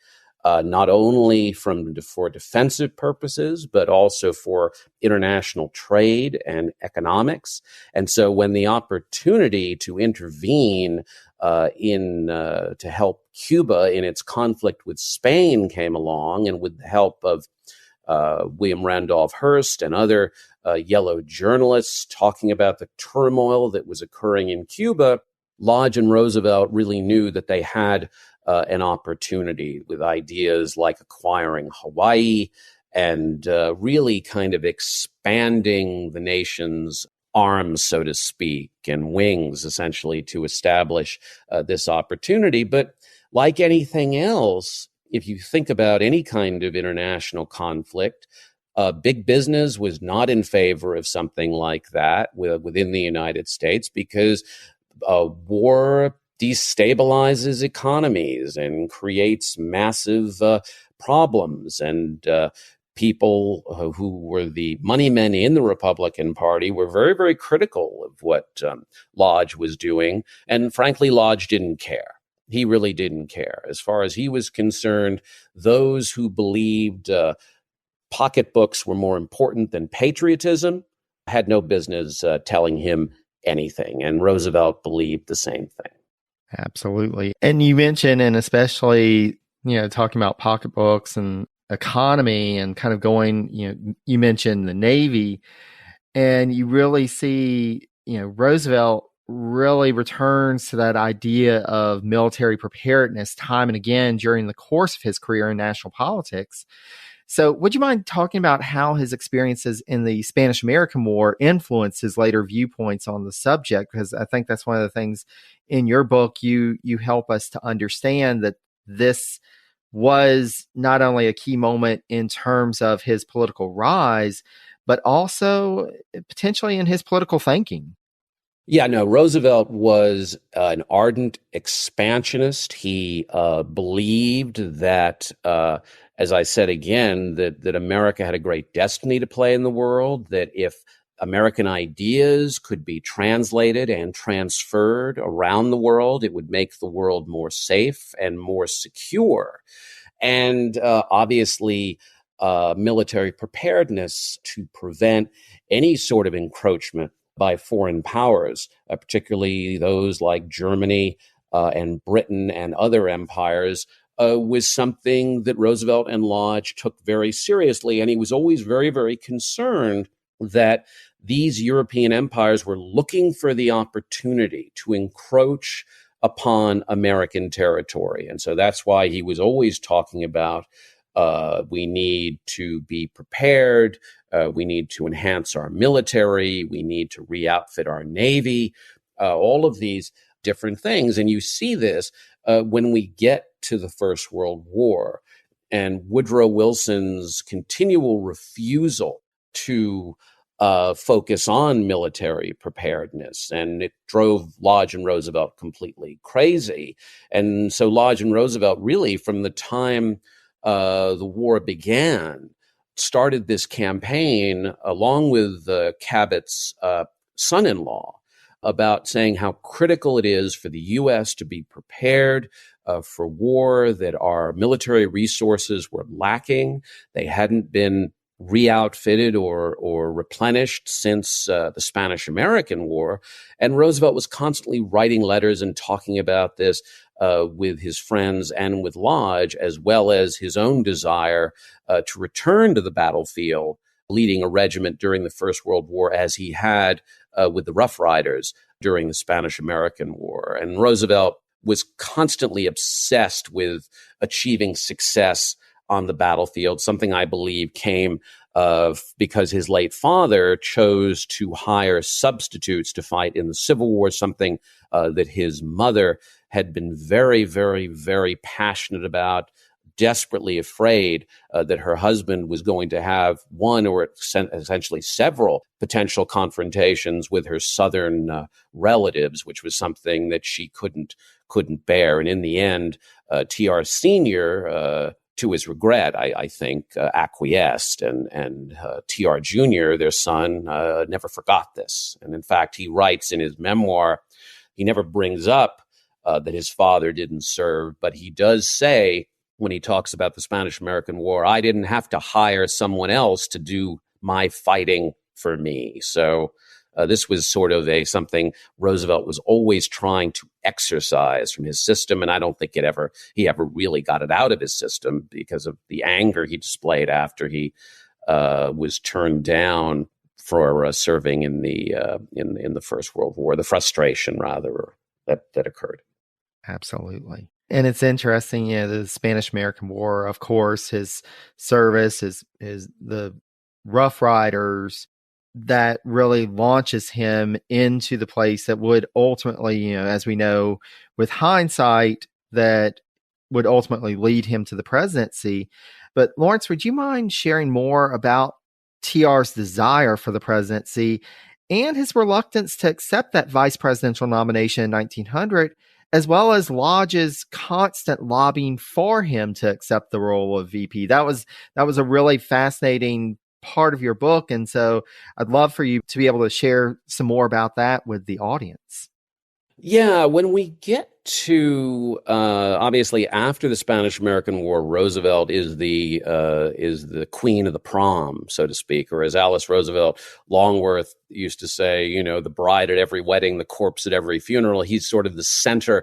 not only for defensive purposes, but also for international trade and economics. And so when the opportunity to intervene to help Cuba in its conflict with Spain came along, and with the help of William Randolph Hearst and other yellow journalists talking about the turmoil that was occurring in Cuba, Lodge and Roosevelt really knew that they had an opportunity with ideas like acquiring Hawaii and really kind of expanding the nation's arms, so to speak, and wings, essentially, to establish this opportunity. But like anything else, if you think about any kind of international conflict, big business was not in favor of something like that within the United States because war destabilizes economies and creates massive problems. And people who were the money men in the Republican Party were very, very critical of what Lodge was doing. And frankly, Lodge didn't care. He really didn't care. As far as he was concerned, those who believed pocketbooks were more important than patriotism had no business telling him anything. And Roosevelt believed the same thing. Absolutely. And you mentioned, and especially, talking about pocketbooks and economy and kind of going, you mentioned the Navy, and you really see, Roosevelt really returns to that idea of military preparedness time and again during the course of his career in national politics. So would you mind talking about how his experiences in the Spanish-American War influenced his later viewpoints on the subject? Because I think that's one of the things in your book you help us to understand, that this was not only a key moment in terms of his political rise, but also potentially in his political thinking. Yeah, no, Roosevelt was an ardent expansionist. He believed that, as I said again, that America had a great destiny to play in the world, that if American ideas could be translated and transferred around the world, it would make the world more safe and more secure. And obviously, military preparedness to prevent any sort of encroachment by foreign powers, particularly those like Germany and Britain and other empires, was something that Roosevelt and Lodge took very seriously. And he was always very, very concerned that these European empires were looking for the opportunity to encroach upon American territory. And so that's why he was always talking about we need to be prepared. We need to enhance our military. We need to re-outfit our Navy, all of these different things. And you see this when we get to the First World War and Woodrow Wilson's continual refusal to focus on military preparedness. And it drove Lodge and Roosevelt completely crazy. And so Lodge and Roosevelt really, from the time the war began, started this campaign along with Cabot's son-in-law about saying how critical it is for the U.S. to be prepared for war, that our military resources were lacking. They hadn't been re-outfitted or replenished since the Spanish-American War. And Roosevelt was constantly writing letters and talking about this with his friends and with Lodge, as well as his own desire to return to the battlefield, leading a regiment during the First World War, as he had with the Rough Riders during the Spanish-American War. And Roosevelt was constantly obsessed with achieving success on the battlefield, something I believe came because his late father chose to hire substitutes to fight in the Civil War, something that his mother had been very, very, very passionate about, desperately afraid that her husband was going to have one or essentially several potential confrontations with her Southern relatives, which was something that she couldn't bear. And in the end, T.R. Sr., to his regret, I think, acquiesced, and T.R. Jr., their son, never forgot this. And in fact, he writes in his memoir, he never brings up that his father didn't serve, but he does say, when he talks about the Spanish-American War, I didn't have to hire someone else to do my fighting for me. So this was sort of something Roosevelt was always trying to exercise from his system. And I don't think he ever really got it out of his system because of the anger he displayed after he was turned down for serving in the First World War, the frustration rather that occurred. Absolutely. And it's interesting, the Spanish American War, of course, his service is the Rough Riders that really launches him into the place that would ultimately, as we know with hindsight, that would ultimately lead him to the presidency. But Laurence, would you mind sharing more about TR's desire for the presidency and his reluctance to accept that vice presidential nomination in 1900, as well as Lodge's constant lobbying for him to accept the role of VP? That was a really fascinating part of your book. And so I'd love for you to be able to share some more about that with the audience. Yeah, when we get to obviously after the Spanish-American War, Roosevelt is the queen of the prom, so to speak, or as Alice Roosevelt Longworth used to say, the bride at every wedding, the corpse at every funeral. He's sort of the center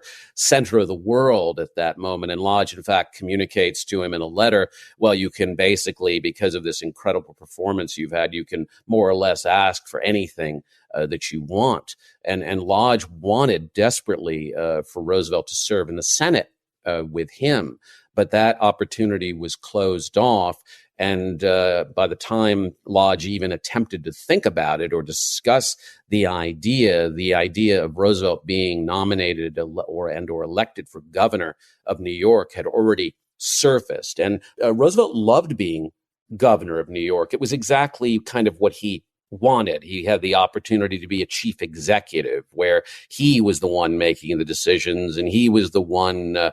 of the world at that moment. And Lodge, in fact, communicates to him in a letter, well, you can basically, because of this incredible performance you've had, you can more or less ask for anything that you want. And Lodge wanted desperately for Roosevelt to serve in the Senate with him, but that opportunity was closed off. And by the time Lodge even attempted to think about it or discuss the idea of Roosevelt being nominated or elected for governor of New York had already surfaced. And Roosevelt loved being governor of New York. It was exactly kind of what he wanted. He had the opportunity to be a chief executive where he was the one making the decisions and he was the one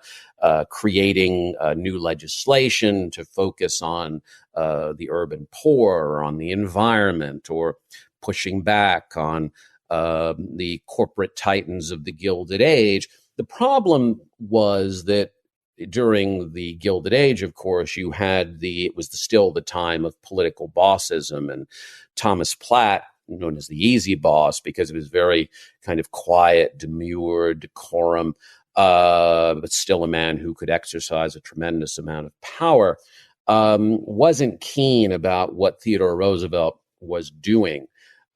creating new legislation to focus on the urban poor or on the environment or pushing back on the corporate titans of the Gilded Age. The problem was that during the Gilded Age, of course, it was still the time of political bossism, and Thomas Platt, known as the Easy Boss because of his very kind of quiet, demure, decorum, but still a man who could exercise a tremendous amount of power, wasn't keen about what Theodore Roosevelt was doing.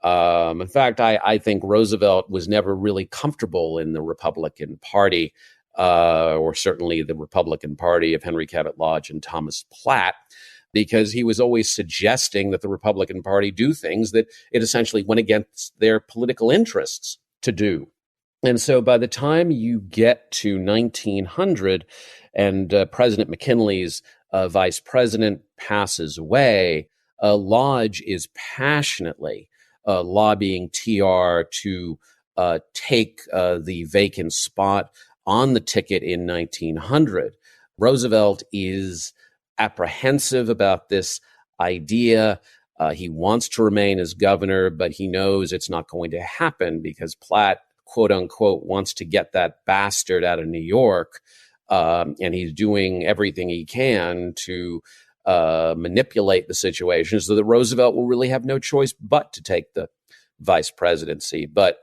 In fact, I think Roosevelt was never really comfortable in the Republican Party, or certainly the Republican Party of Henry Cabot Lodge and Thomas Platt, because he was always suggesting that the Republican Party do things that it essentially went against their political interests to do. And so by the time you get to 1900 and President McKinley's vice president passes away, Lodge is passionately lobbying TR to take the vacant spot on the ticket in 1900. Roosevelt is apprehensive about this idea. He wants to remain as governor, but he knows it's not going to happen because Platt, quote unquote, wants to get that bastard out of New York. And he's doing everything he can to manipulate the situation so that Roosevelt will really have no choice but to take the vice presidency. But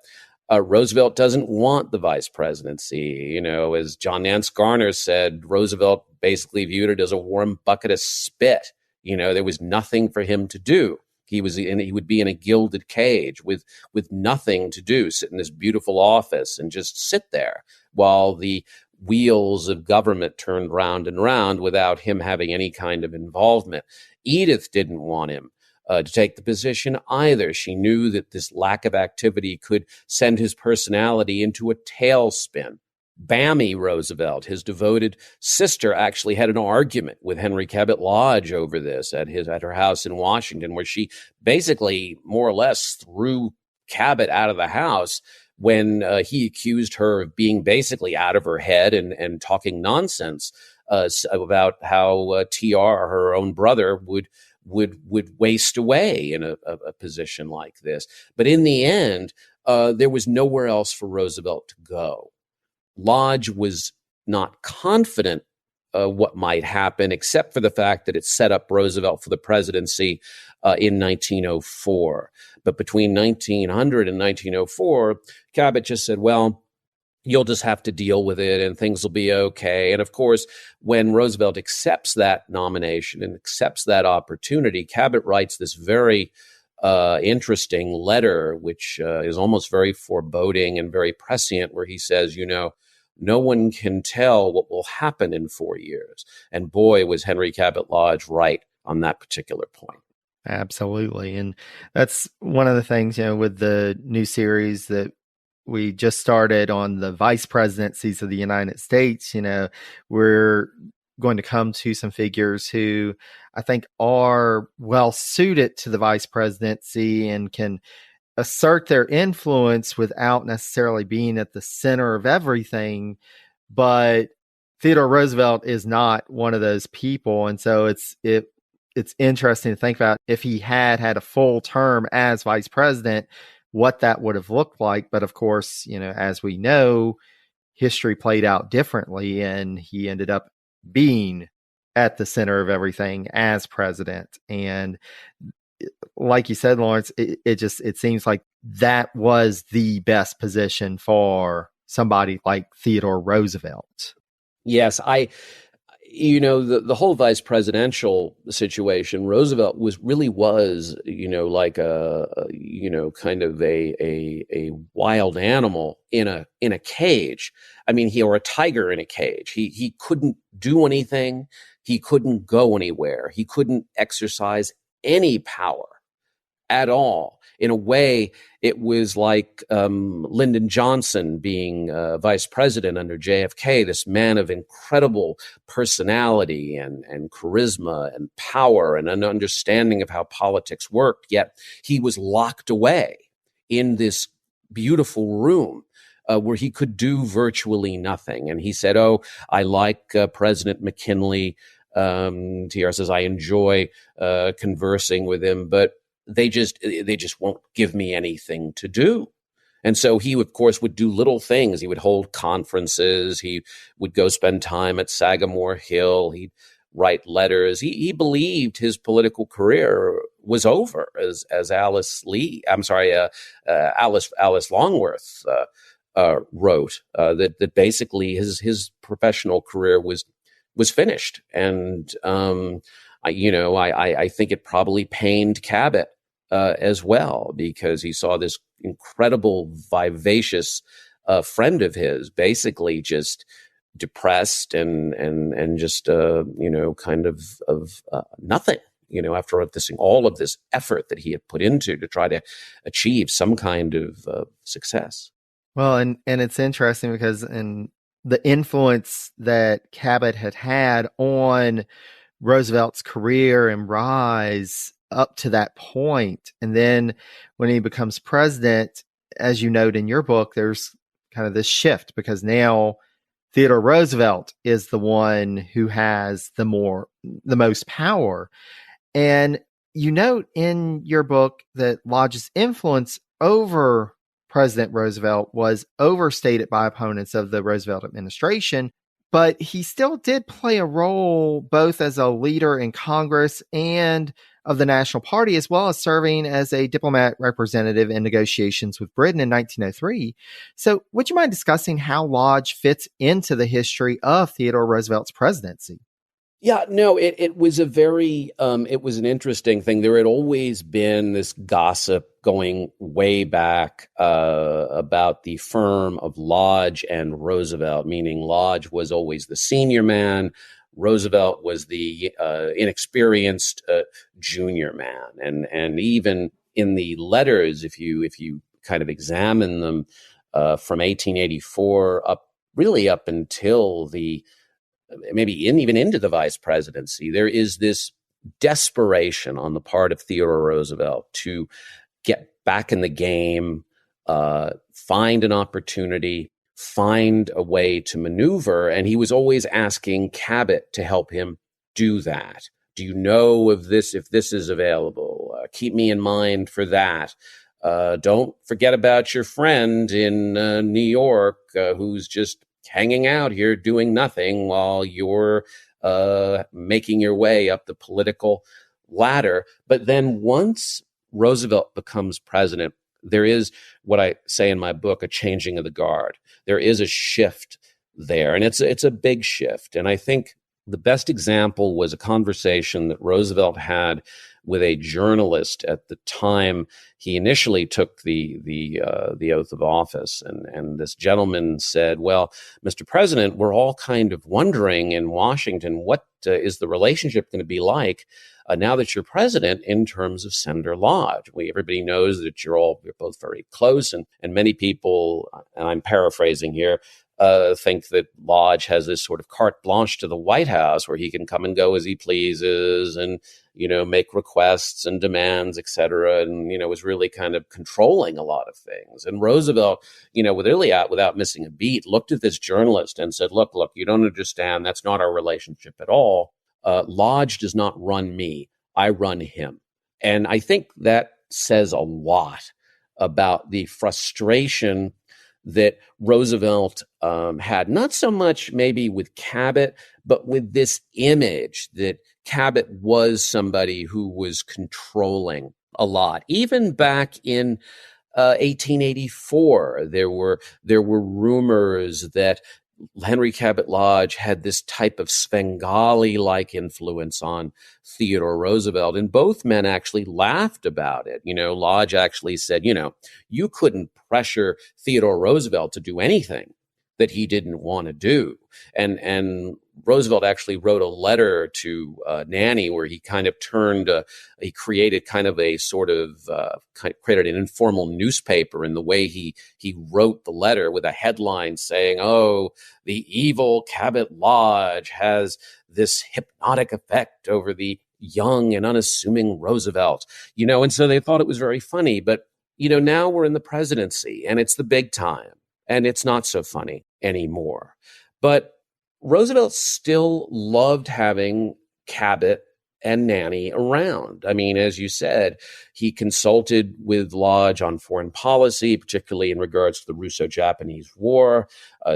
Roosevelt doesn't want the vice presidency. As John Nance Garner said, Roosevelt basically viewed it as a warm bucket of spit. There was nothing for him to do. He would be in a gilded cage with nothing to do, sit in this beautiful office and just sit there while the wheels of government turned round and round without him having any kind of involvement. Edith didn't want him to take the position either. She knew that this lack of activity could send his personality into a tailspin. Bammy Roosevelt, his devoted sister, actually had an argument with Henry Cabot Lodge over this at her house in Washington, where she basically more or less threw Cabot out of the house when he accused her of being basically out of her head and talking nonsense about how TR, her own brother, would waste away in a position like this. But in the end, there was nowhere else for Roosevelt to go. Lodge was not confident what might happen, except for the fact that it set up Roosevelt for the presidency in 1904. But between 1900 and 1904, Cabot just said, well, you'll just have to deal with it and things will be okay. And of course, when Roosevelt accepts that nomination and accepts that opportunity, Cabot writes this very interesting letter, which is almost very foreboding and very prescient, where he says, no one can tell what will happen in 4 years. And boy, was Henry Cabot Lodge right on that particular point. Absolutely. And that's one of the things, with the new series that we just started on the vice presidencies of the United States, we're going to come to some figures who I think are well suited to the vice presidency and can assert their influence without necessarily being at the center of everything. But Theodore Roosevelt is not one of those people. And so it's interesting to think about if he had a full term as vice president, what that would have looked like. But of course, as we know, history played out differently and he ended up being at the center of everything as president. And like you said, Laurence, it seems like that was the best position for somebody like Theodore Roosevelt. Yes, the whole vice presidential situation, Roosevelt was like kind of a wild animal in a cage. I mean, or a tiger in a cage. He couldn't do anything. He couldn't go anywhere. He couldn't exercise any power at all. In a way, it was like Lyndon Johnson being vice president under JFK, this man of incredible personality and charisma and power and an understanding of how politics worked. Yet he was locked away in this beautiful room where he could do virtually nothing. And he said, I like President McKinley. TR says, I enjoy conversing with him, but they just won't give me anything to do. And so he, of course, would do little things. He would hold conferences. He would go spend time at Sagamore Hill. He'd write letters. He believed his political career was over, as Alice Longworth wrote, that basically his professional career was finished. And I think it probably pained Cabot as well, because he saw this incredible, vivacious friend of his basically just depressed and just kind of nothing. After all of this effort that he had put into to try to achieve some kind of success. Well, and it's interesting because in the influence that Cabot had on Roosevelt's career and rise up to that point. And then when he becomes president, as you note in your book, there's kind of this shift because now Theodore Roosevelt is the one who has the most power. And you note in your book that Lodge's influence over President Roosevelt was overstated by opponents of the Roosevelt administration, but he still did play a role both as a leader in Congress and of the National Party, as well as serving as a diplomat representative in negotiations with Britain in 1903. So would you mind discussing how Lodge fits into the history of Theodore Roosevelt's presidency? Yeah, no, it was it was an interesting thing. There had always been this gossip going way back about the firm of Lodge and Roosevelt, meaning Lodge was always the senior man, Roosevelt was the inexperienced junior man, and even in the letters, if you kind of examine them from 1884 up until even into the vice presidency, there is this desperation on the part of Theodore Roosevelt to get back in the game, find an opportunity, find a way to maneuver. And he was always asking Cabot to help him do that. Do you know of this, if this is available? Keep me in mind for that. Don't forget about your friend in New York who's just hanging out here doing nothing while you're making your way up the political ladder. But then once Roosevelt becomes president, there is what I say in my book, a changing of the guard. There is a shift there, and it's a big shift. And I think the best example was a conversation that Roosevelt had with a journalist at the time he initially took the oath of office, and this gentleman said, "Well, Mr. President, we're all kind of wondering in Washington what is the relationship going to be like now that you're president in terms of Senator Lodge. Everybody knows that you're both very close, and many people, and I'm paraphrasing here." Think that Lodge has this sort of carte blanche to the White House where he can come and go as he pleases and, make requests and demands, et cetera. And, was really kind of controlling a lot of things. And Roosevelt, without missing a beat, looked at this journalist and said, look, you don't understand. That's not our relationship at all. Lodge does not run me. I run him. And I think that says a lot about the frustration that Roosevelt had, not so much maybe with Cabot, but with this image that Cabot was somebody who was controlling a lot. Even back in 1884, there were rumors that Henry Cabot Lodge had this type of Svengali-like influence on Theodore Roosevelt, and both men actually laughed about it. Lodge actually said, you couldn't pressure Theodore Roosevelt to do anything that he didn't want to do. And Roosevelt actually wrote a letter to Nanny where he kind of he created kind of a sort of, created an informal newspaper in the way he wrote the letter with a headline saying, "Oh, the evil Cabot Lodge has this hypnotic effect over the young and unassuming Roosevelt." And so they thought it was very funny. But, now we're in the presidency and it's the big time. And it's not so funny anymore. But Roosevelt still loved having Cabot and Nanny around. I mean, as you said, he consulted with Lodge on foreign policy, particularly in regards to the Russo-Japanese War.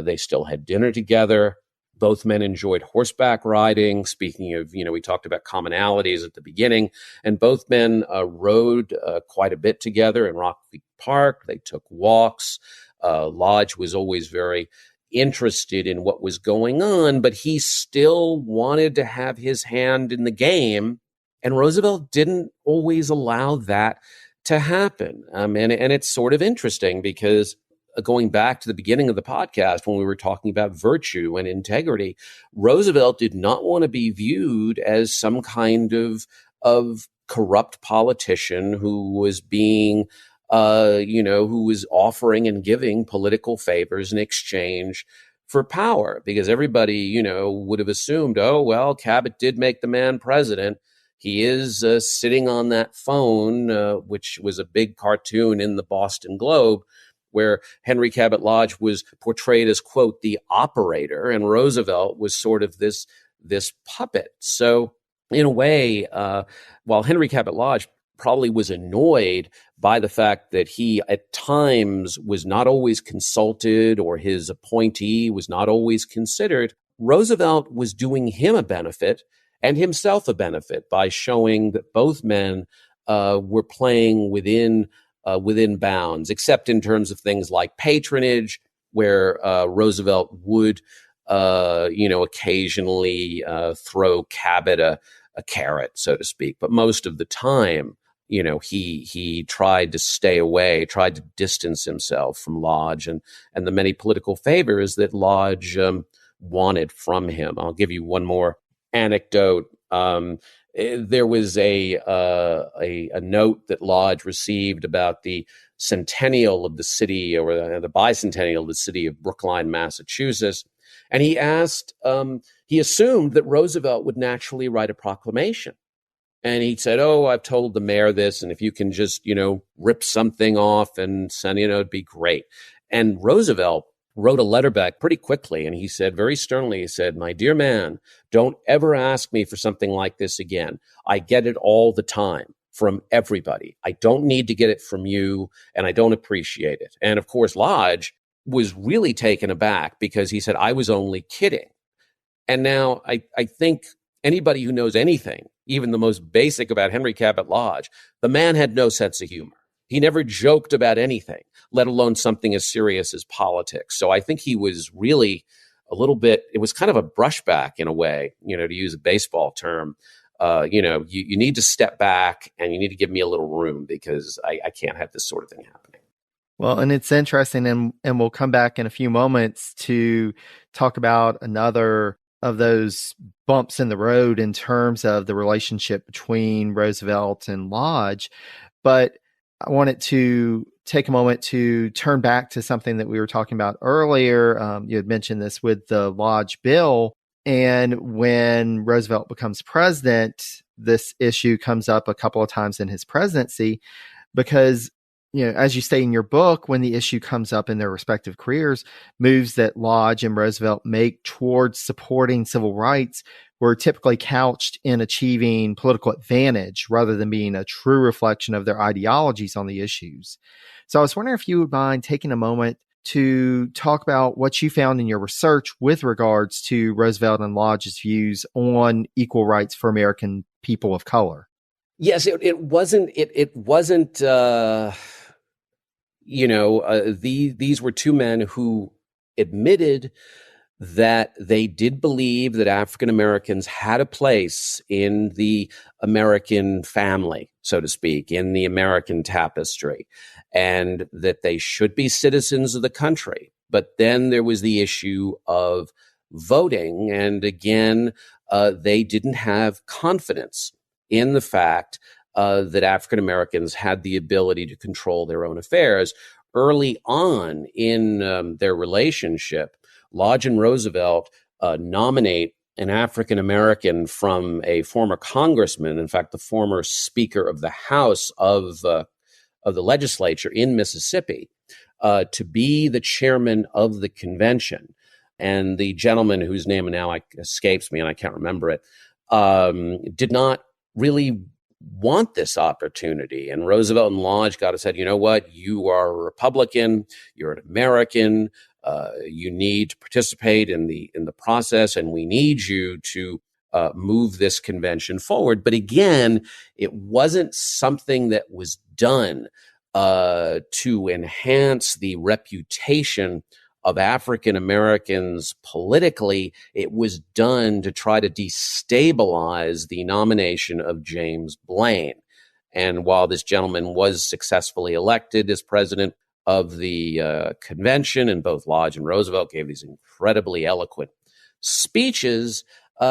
They still had dinner together. Both men enjoyed horseback riding. Speaking of, we talked about commonalities at the beginning, and both men rode quite a bit together in Rockford Park. They took walks. Lodge was always very interested in what was going on, but he still wanted to have his hand in the game. And Roosevelt didn't always allow that to happen. And it's sort of interesting because going back to the beginning of the podcast, when we were talking about virtue and integrity, Roosevelt did not want to be viewed as some kind of corrupt politician who was being who was offering and giving political favors in exchange for power, because everybody, would have assumed, oh, well, Cabot did make the man president. He is sitting on that phone, which was a big cartoon in the Boston Globe, where Henry Cabot Lodge was portrayed as, quote, the operator, and Roosevelt was sort of this puppet. So in a way, while Henry Cabot Lodge probably was annoyed by the fact that he at times was not always consulted or his appointee was not always considered, Roosevelt was doing him a benefit and himself a benefit by showing that both men were playing within bounds, except in terms of things like patronage, where Roosevelt would occasionally throw Cabot a carrot, so to speak. But most of the time, he tried to stay away, tried to distance himself from Lodge and the many political favors that Lodge wanted from him. I'll give you one more anecdote. There was a note that Lodge received about the centennial of the city, or the bicentennial of the city of Brookline, Massachusetts. And he assumed that Roosevelt would naturally write a proclamation. And he said, oh, I've told the mayor this, and if you can just, rip something off and send, it'd be great. And Roosevelt wrote a letter back pretty quickly, and he said very sternly, he said, my dear man, don't ever ask me for something like this again. I get it all the time from everybody. I don't need to get it from you, and I don't appreciate it. And of course, Lodge was really taken aback because he said, I was only kidding. And now I think anybody who knows anything, even the most basic about Henry Cabot Lodge, the man had no sense of humor. He never joked about anything, let alone something as serious as politics. So I think he was really a little bit, it was kind of a brushback in a way, to use a baseball term. You need to step back and you need to give me a little room because I can't have this sort of thing happening. Well, and it's interesting, and we'll come back in a few moments to talk about another of those bumps in the road in terms of the relationship between Roosevelt and Lodge. But I wanted to take a moment to turn back to something that we were talking about earlier. You had mentioned this with the Lodge bill. And when Roosevelt becomes president, this issue comes up a couple of times in his presidency because, as you say in your book, when the issue comes up in their respective careers, moves that Lodge and Roosevelt make towards supporting civil rights were typically couched in achieving political advantage rather than being a true reflection of their ideologies on the issues. So I was wondering if you would mind taking a moment to talk about what you found in your research with regards to Roosevelt and Lodge's views on equal rights for American people of color. Yes, it wasn't. These were two men who admitted that they did believe that African Americans had a place in the American family, so to speak, in the American tapestry, and that they should be citizens of the country. But then there was the issue of voting, and again, they didn't have confidence in the fact that African Americans had the ability to control their own affairs. Early on in their relationship, Lodge and Roosevelt nominate an African American from a former congressman, in fact, the former Speaker of the House of the legislature in Mississippi, to be the chairman of the convention. And the gentleman whose name now escapes me and I can't remember it, did not really want this opportunity. And Roosevelt and Lodge got to said, you know what, you are a Republican, you're an American, you need to participate in the process, and we need you to move this convention forward. But again, it wasn't something that was done to enhance the reputation of African Americans politically. It was done to try to destabilize the nomination of James Blaine. And while this gentleman was successfully elected as president of the convention, and both Lodge and Roosevelt gave these incredibly eloquent speeches, we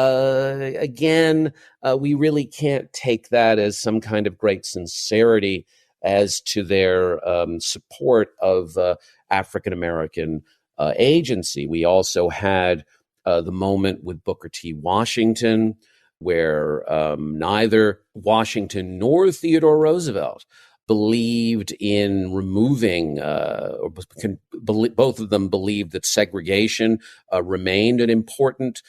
really can't take that as some kind of great sincerity as to their support of African American agency. We also had the moment with Booker T. Washington, where neither Washington nor Theodore Roosevelt believed in removing, both of them believed that segregation remained an important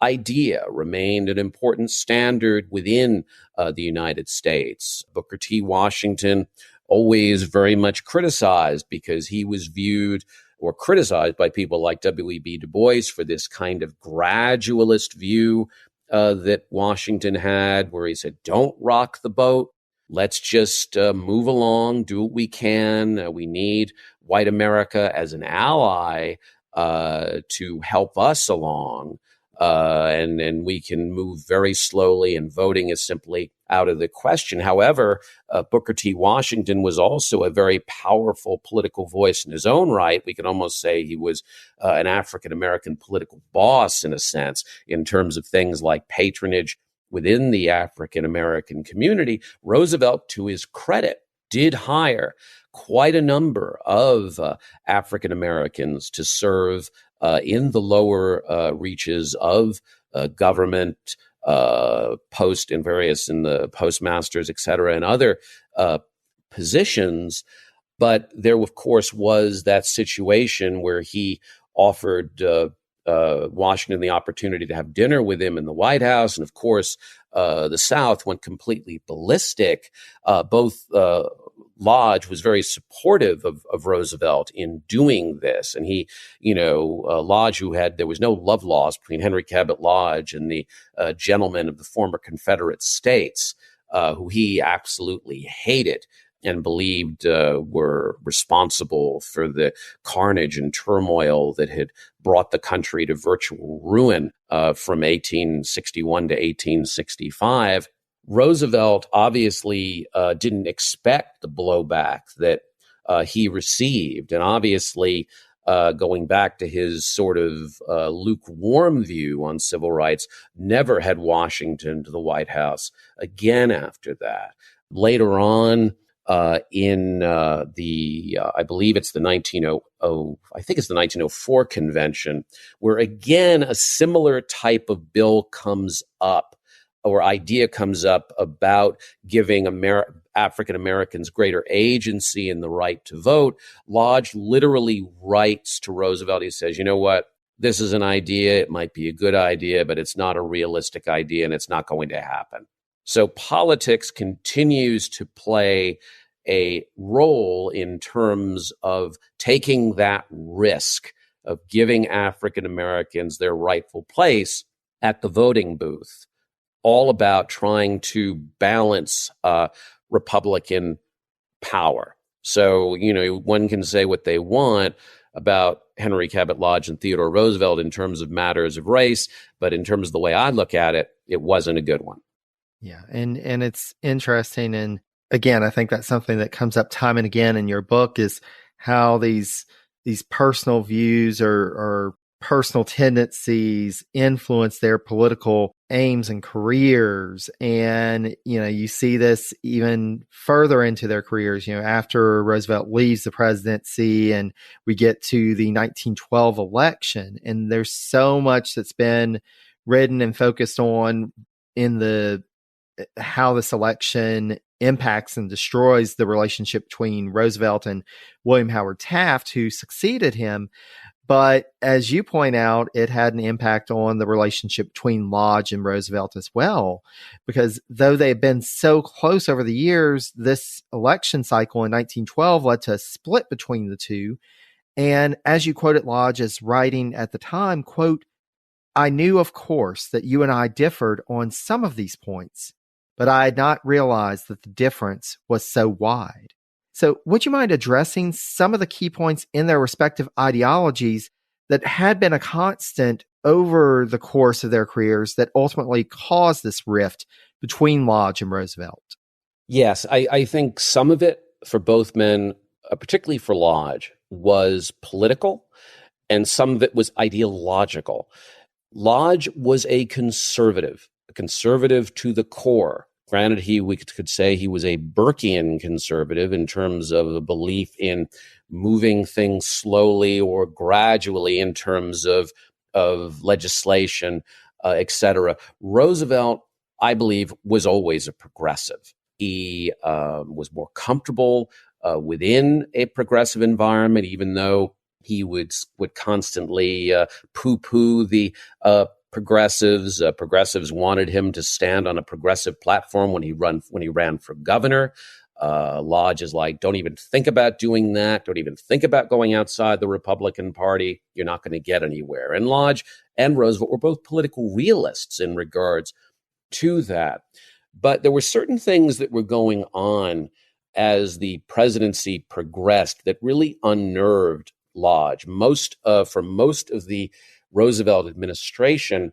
idea, remained an important standard within the United States. Booker T. Washington always very much criticized because he was viewed or criticized by people like W.E.B. Du Bois for this kind of gradualist view that Washington had, where he said, don't rock the boat. Let's just move along, do what we can. We need white America as an ally to help us along. And we can move very slowly, and voting is simply out of the question. However, Booker T. Washington was also a very powerful political voice in his own right. We can almost say he was an African-American political boss in a sense, in terms of things like patronage within the African-American community. Roosevelt, to his credit, did hire quite a number of African-Americans to serve in the lower reaches of government, post in the postmasters, et cetera, and other positions. But there, of course, was that situation where he offered Washington the opportunity to have dinner with him in the White House. And of course, the South went completely ballistic. Both Lodge was very supportive of Roosevelt in doing this. And he, Lodge, there was no love lost between Henry Cabot Lodge and the gentleman of the former Confederate States, who he absolutely hated. and believed were responsible for the carnage and turmoil that had brought the country to virtual ruin from 1861 to 1865. Roosevelt obviously didn't expect the blowback that he received. And obviously, going back to his sort of lukewarm view on civil rights, never had Washington to the White House again after that. Later on, in I believe it's the 1904 convention, where again a similar type of bill comes up or idea comes up about giving African Americans greater agency and the right to vote. Lodge literally writes to Roosevelt. He says, you know what? This is an idea. It might be a good idea, but it's not a realistic idea and it's not going to happen. So politics continues to play a role in terms of taking that risk of giving African Americans their rightful place at the voting booth, all about trying to balance Republican power. So, one can say what they want about Henry Cabot Lodge and Theodore Roosevelt in terms of matters of race, but in terms of the way I look at it, it wasn't a good one. Yeah, and it's interesting. And again, I think that's something that comes up time and again in your book is how these personal views or personal tendencies influence their political aims and careers. And, you see this even further into their careers, after Roosevelt leaves the presidency and we get to the 1912 election. And there's so much that's been written and focused on in how this election impacts and destroys the relationship between Roosevelt and William Howard Taft, who succeeded him. But as you point out, it had an impact on the relationship between Lodge and Roosevelt as well, because though they had been so close over the years, this election cycle in 1912 led to a split between the two. And as you quoted Lodge as writing at the time, quote, "I knew, of course, that you and I differed on some of these points, but I had not realized that the difference was so wide." So would you mind addressing some of the key points in their respective ideologies that had been a constant over the course of their careers that ultimately caused this rift between Lodge and Roosevelt? Yes, I think some of it for both men, particularly for Lodge, was political, and some of it was ideological. Lodge was a conservative to the core. Granted, we could say he was a Burkean conservative in terms of the belief in moving things slowly or gradually in terms of legislation, et cetera. Roosevelt, I believe, was always a progressive. He was more comfortable within a progressive environment, even though he would constantly poo-poo the progressives. Progressives wanted him to stand on a progressive platform when he ran for governor. Lodge is like, don't even think about doing that. Don't even think about going outside the Republican Party. You're not going to get anywhere. And Lodge and Roosevelt were both political realists in regards to that. But there were certain things that were going on as the presidency progressed that really unnerved Lodge. For most of the Roosevelt administration,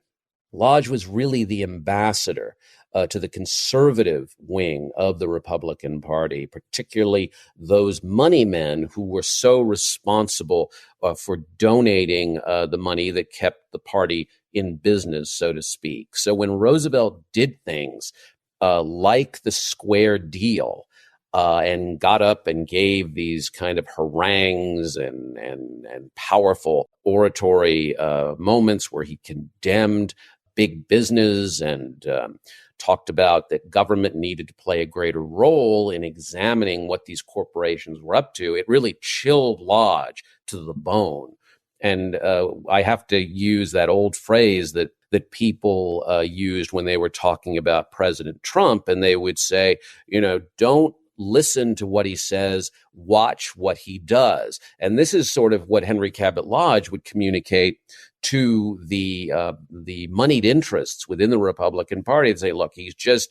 Lodge was really the ambassador to the conservative wing of the Republican Party, particularly those money men who were so responsible for donating the money that kept the party in business, so to speak. So when Roosevelt did things like the square deal, and got up and gave these kind of harangues and powerful oratory moments where he condemned big business and talked about that government needed to play a greater role in examining what these corporations were up to. It really chilled Lodge to the bone. And I have to use that old phrase that people used when they were talking about President Trump, and they would say, don't listen to what he says, watch what he does. And this is sort of what Henry Cabot Lodge would communicate to the moneyed interests within the Republican Party and say, look, he's just,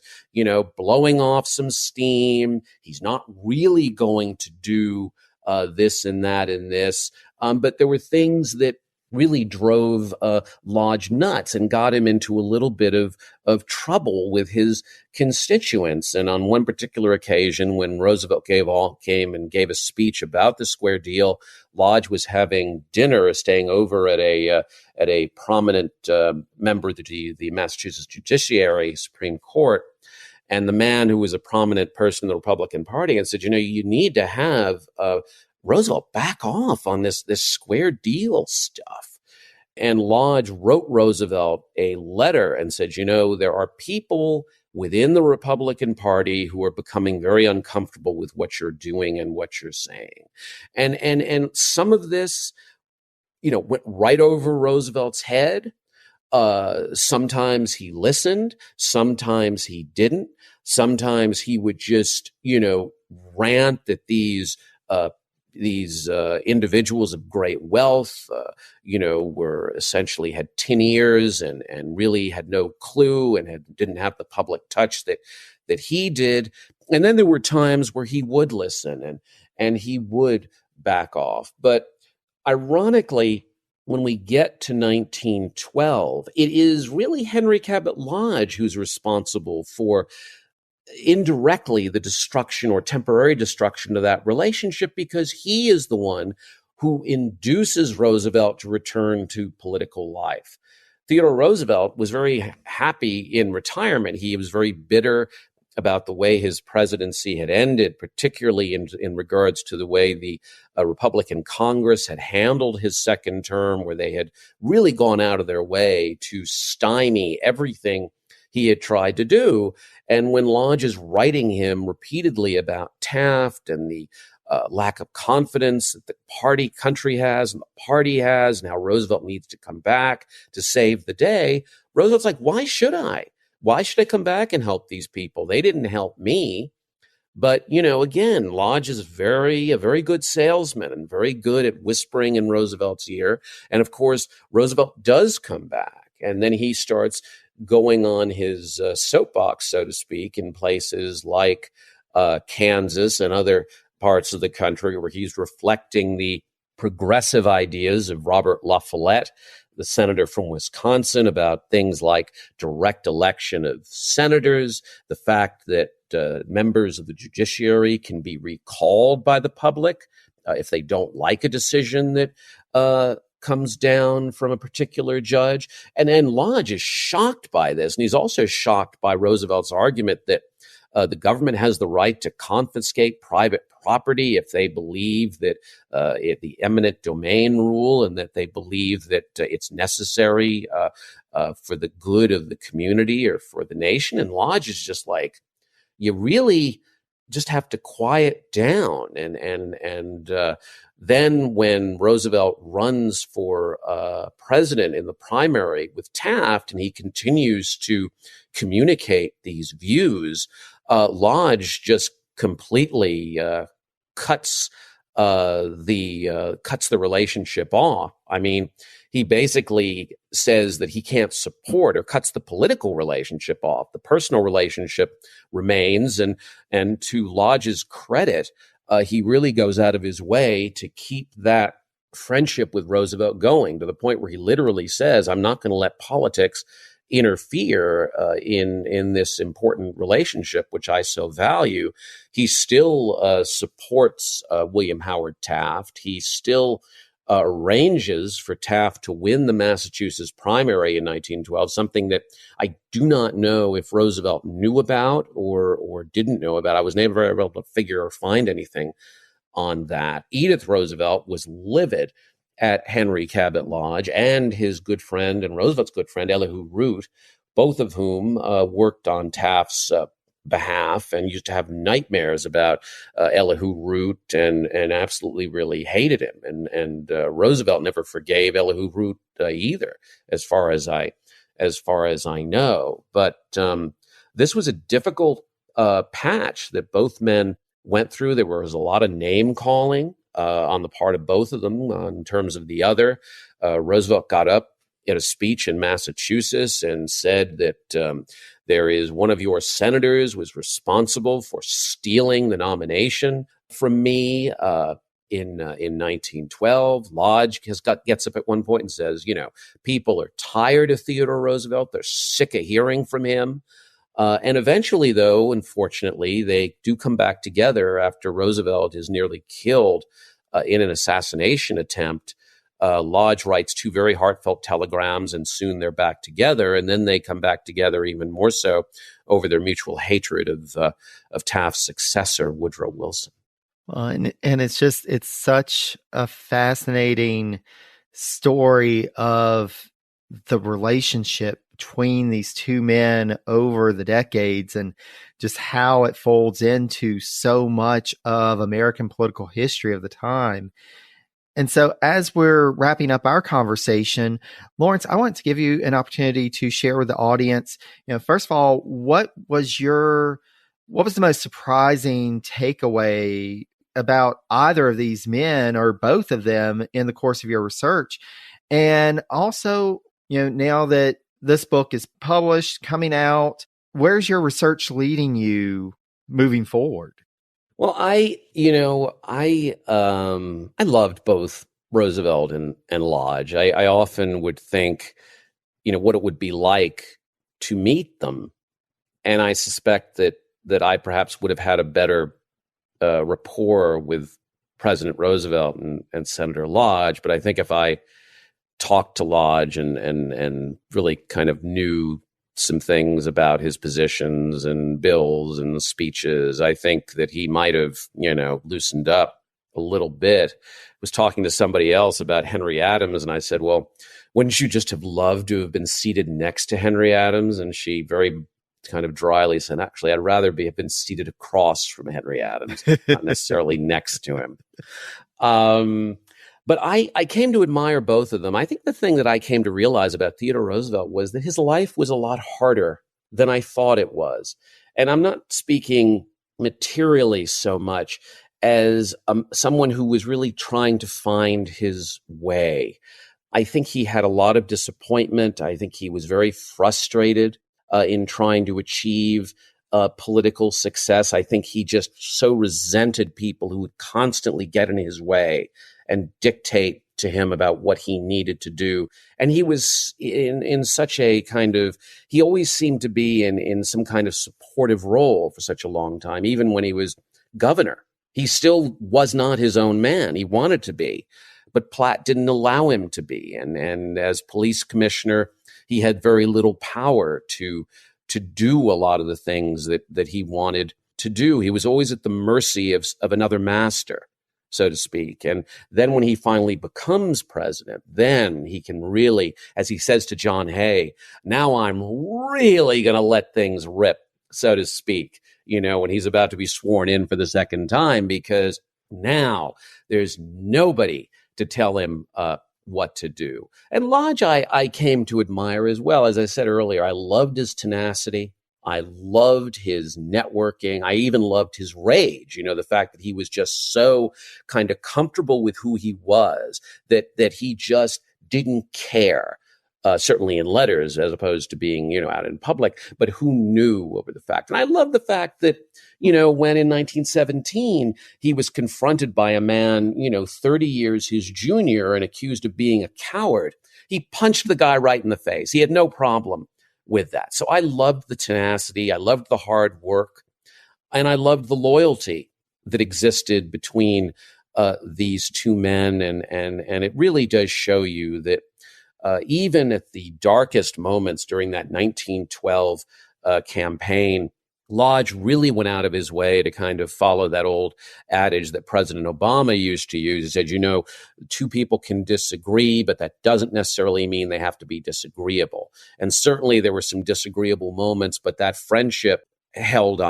blowing off some steam. He's not really going to do this and that and this. But there were things that really drove Lodge nuts and got him into a little bit of trouble with his constituents. And on one particular occasion, when Roosevelt came and gave a speech about the square deal, Lodge was having dinner, staying over at a prominent member of the Massachusetts Judiciary Supreme Court. And the man who was a prominent person in the Republican Party and said, you need to have Roosevelt back off on this square deal stuff. And Lodge wrote Roosevelt a letter and said, there are people within the Republican Party who are becoming very uncomfortable with what you're doing and what you're saying. And some of this, went right over Roosevelt's head. Sometimes he listened, sometimes he didn't. Sometimes he would just, rant that these individuals of great wealth, were essentially had tin ears and really had no clue and didn't have the public touch that he did. And then there were times where he would listen and he would back off. But ironically, when we get to 1912, it is really Henry Cabot Lodge who's responsible for indirectly the destruction or temporary destruction of that relationship, because he is the one who induces Roosevelt to return to political life. Theodore Roosevelt was very happy in retirement. He was very bitter about the way his presidency had ended, particularly in regards to the way the Republican Congress had handled his second term, where they had really gone out of their way to stymie everything he had tried to do. And when Lodge is writing him repeatedly about Taft and the lack of confidence that the country has and the party has, and how Roosevelt needs to come back to save the day, Roosevelt's like, why should I? Why should I come back and help these people? They didn't help me. But, again, Lodge is a very good salesman and very good at whispering in Roosevelt's ear. And of course, Roosevelt does come back. And then he starts going on his soapbox, so to speak, in places like Kansas and other parts of the country, where he's reflecting the progressive ideas of Robert La Follette, the senator from Wisconsin, about things like direct election of senators, the fact that members of the judiciary can be recalled by the public if they don't like a decision that comes down from a particular judge. And then Lodge is shocked by this. And he's also shocked by Roosevelt's argument that the government has the right to confiscate private property if they believe that the eminent domain rule, and that they believe that it's necessary for the good of the community or for the nation. And Lodge is just like, you really just have to quiet down. And then when Roosevelt runs for president in the primary with Taft, and he continues to communicate these views, Lodge just completely cuts the relationship off. I mean, he basically says that he can't support, or cuts the political relationship off. The personal relationship remains, and to Lodge's credit, he really goes out of his way to keep that friendship with Roosevelt going, to the point where he literally says, I'm not going to let politics interfere in this important relationship, which I so value. He still supports William Howard Taft. He still arranges for Taft to win the Massachusetts primary in 1912, something that I do not know if Roosevelt knew about or didn't know about. I was never able to figure or find anything on that. Edith Roosevelt was livid at Henry Cabot Lodge and his good friend and Roosevelt's good friend, Elihu Root, both of whom worked on Taft's behalf and used to have nightmares about Elihu Root and absolutely really hated him. And Roosevelt never forgave Elihu Root either, as far as I know. But this was a difficult patch that both men went through. There was a lot of name calling on the part of both of them in terms of the other. Roosevelt got up in a speech in Massachusetts and said that there is one of your senators was responsible for stealing the nomination from me. In 1912, Lodge gets up at one point and says, people are tired of Theodore Roosevelt. They're sick of hearing from him. And eventually, though, unfortunately, they do come back together after Roosevelt is nearly killed in an assassination attempt. Lodge writes 2 very heartfelt telegrams, and soon they're back together. And then they come back together even more so over their mutual hatred of Taft's successor, Woodrow Wilson. And it's such a fascinating story of the relationship between these two men over the decades and just how it folds into so much of American political history of the time. And so as we're wrapping up our conversation, Laurence, I want to give you an opportunity to share with the audience, first of all, what was the most surprising takeaway about either of these men or both of them in the course of your research? And also, now that this book is published, coming out, where's your research leading you moving forward? Well, I loved both Roosevelt and Lodge. I often would think, what it would be like to meet them. And I suspect that I perhaps would have had a better rapport with President Roosevelt and Senator Lodge. But I think if I talked to Lodge and really kind of knew some things about his positions and bills and speeches, I think that he might have, loosened up a little bit. I was talking to somebody else about Henry Adams, and I said, well, wouldn't you just have loved to have been seated next to Henry Adams? And she very kind of dryly said, actually, I'd rather have been seated across from Henry Adams, not necessarily next to him. But I came to admire both of them. I think the thing that I came to realize about Theodore Roosevelt was that his life was a lot harder than I thought it was. And I'm not speaking materially so much as someone who was really trying to find his way. I think he had a lot of disappointment. I think he was very frustrated in trying to achieve political success. I think he just so resented people who would constantly get in his way and dictate to him about what he needed to do. And he was in such a kind of, he always seemed to be in some kind of supportive role for such a long time. Even when he was governor, he still was not his own man. He wanted to be, but Platt didn't allow him to be. And as police commissioner, he had very little power to do a lot of the things that he wanted to do. He was always at the mercy of another master, so to speak. And then when he finally becomes president, then he can really, as he says to John Hay, now I'm really going to let things rip, so to speak, when he's about to be sworn in for the second time, because now there's nobody to tell him what to do. And Lodge, I came to admire as well. As I said earlier, I loved his tenacity. I loved his networking. I even loved his rage, the fact that he was just so kind of comfortable with who he was, that he just didn't care, certainly in letters as opposed to being, out in public, but who knew over the fact. And I love the fact that, when in 1917, he was confronted by a man, 30 years his junior and accused of being a coward, he punched the guy right in the face. He had no problem with that. So I loved the tenacity. I loved the hard work, and I loved the loyalty that existed between these two men. And it really does show you that even at the darkest moments during that 1912 campaign, Lodge really went out of his way to kind of follow that old adage that President Obama used to use. He said, two people can disagree, but that doesn't necessarily mean they have to be disagreeable. And certainly there were some disagreeable moments, but that friendship held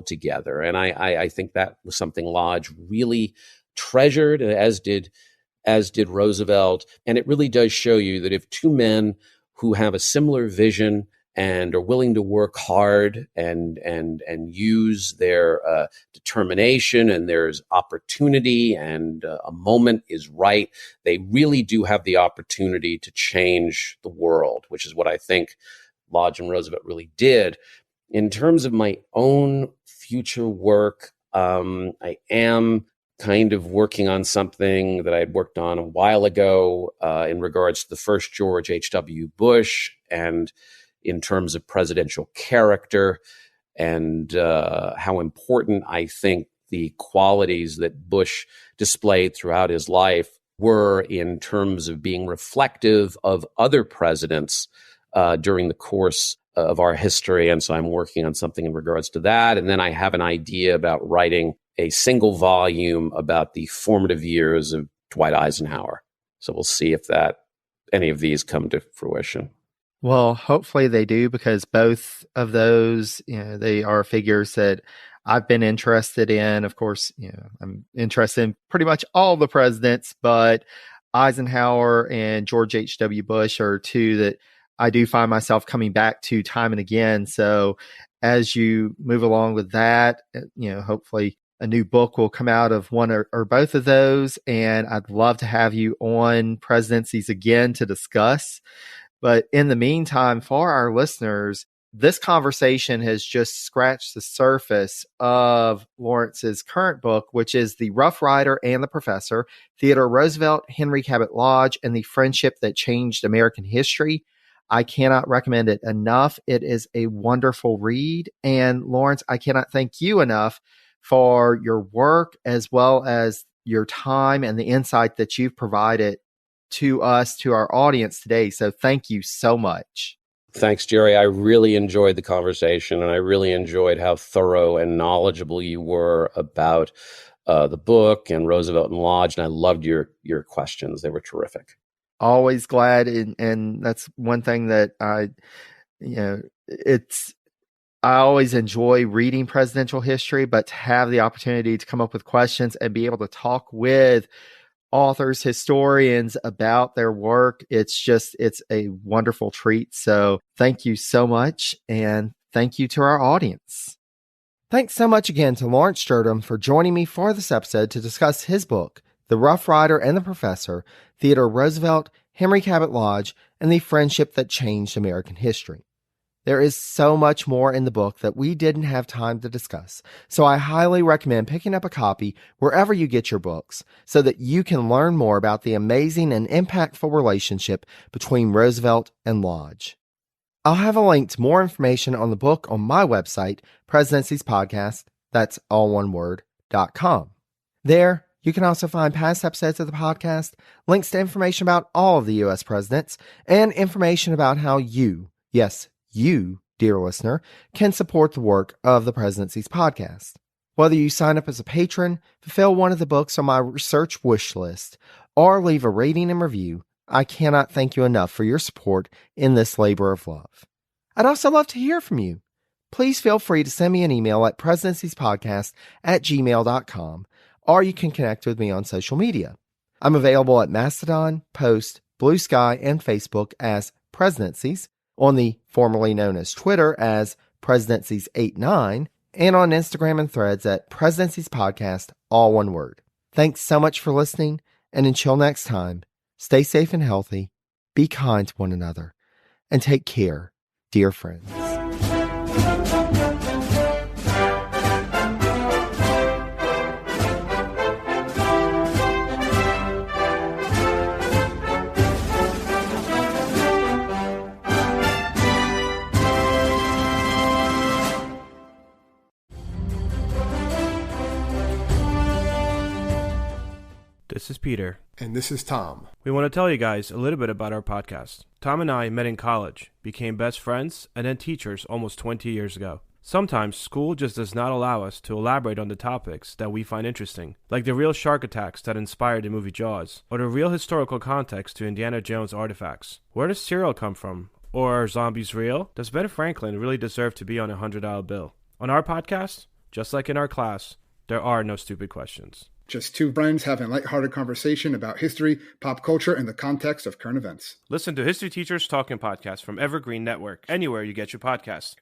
together. And I think that was something Lodge really treasured, as did Roosevelt. And it really does show you that if two men who have a similar vision and are willing to work hard and use their determination, and there's opportunity, and a moment is right, they really do have the opportunity to change the world, which is what I think Lodge and Roosevelt really did. In terms of my own future work, I am kind of working on something that I had worked on a while ago in regards to the first George H.W. Bush, and in terms of presidential character, and how important I think the qualities that Bush displayed throughout his life were in terms of being reflective of other presidents during the course of our history. And so I'm working on something in regards to that. And then I have an idea about writing a single volume about the formative years of Dwight Eisenhower. So we'll see if any of these come to fruition. Well, hopefully they do, because both of those, they are figures that I've been interested in. Of course, I'm interested in pretty much all the presidents, but Eisenhower and George H.W. Bush are two that I do find myself coming back to time and again. So as you move along with that, hopefully a new book will come out of one or both of those. And I'd love to have you on Presidencies again to discuss. But in the meantime, for our listeners, this conversation has just scratched the surface of Laurence's current book, which is The Rough Rider and the Professor, Theodore Roosevelt, Henry Cabot Lodge, and the Friendship That Changed American History. I cannot recommend it enough. It is a wonderful read. And Laurence, I cannot thank you enough for your work, as well as your time and the insight that you've provided to us, to our audience today. So thank you so much. Thanks, Jerry. I really enjoyed the conversation, and I really enjoyed how thorough and knowledgeable you were about the book and Roosevelt and Lodge. And I loved your questions. They were terrific. Always glad. And that's one thing that I always enjoy reading presidential history, but to have the opportunity to come up with questions and be able to talk with authors, historians about their work, it's a wonderful treat. So thank you so much. And thank you to our audience. Thanks so much again to Laurence Jurdem for joining me for this episode to discuss his book, The Rough Rider and the Professor, Theodore Roosevelt, Henry Cabot Lodge, and the Friendship That Changed American History. There is so much more in the book that we didn't have time to discuss, so I highly recommend picking up a copy wherever you get your books so that you can learn more about the amazing and impactful relationship between Roosevelt and Lodge. I'll have a link to more information on the book on my website, Presidencies Podcast, that's all one word, .com. There, you can also find past episodes of the podcast, links to information about all of the U.S. presidents, and information about how you, yes, you, dear listener, can support the work of the Presidencies Podcast. Whether you sign up as a patron, fulfill one of the books on my research wish list, or leave a rating and review, I cannot thank you enough for your support in this labor of love. I'd also love to hear from you. Please feel free to send me an email at presidenciespodcast@gmail.com, or you can connect with me on social media. I'm available at Mastodon, Post, Blue Sky, and Facebook as Presidencies, on the formerly known as Twitter as Presidencies89, and on Instagram and Threads at Presidencies Podcast, all one word. Thanks so much for listening, and until next time, stay safe and healthy, be kind to one another, and take care, dear friends. This is Peter. And this is Tom. We want to tell you guys a little bit about our podcast. Tom and I met in college, became best friends, and then teachers almost 20 years ago. Sometimes school just does not allow us to elaborate on the topics that we find interesting, like the real shark attacks that inspired the movie Jaws, or the real historical context to Indiana Jones artifacts. Where does cereal come from? Or are zombies real? Does Ben Franklin really deserve to be on a $100 bill? On our podcast, just like in our class, there are no stupid questions. Just two friends having a lighthearted conversation about history, pop culture, and the context of current events. Listen to History Teachers Talking Podcast from Evergreen Network, anywhere you get your podcasts.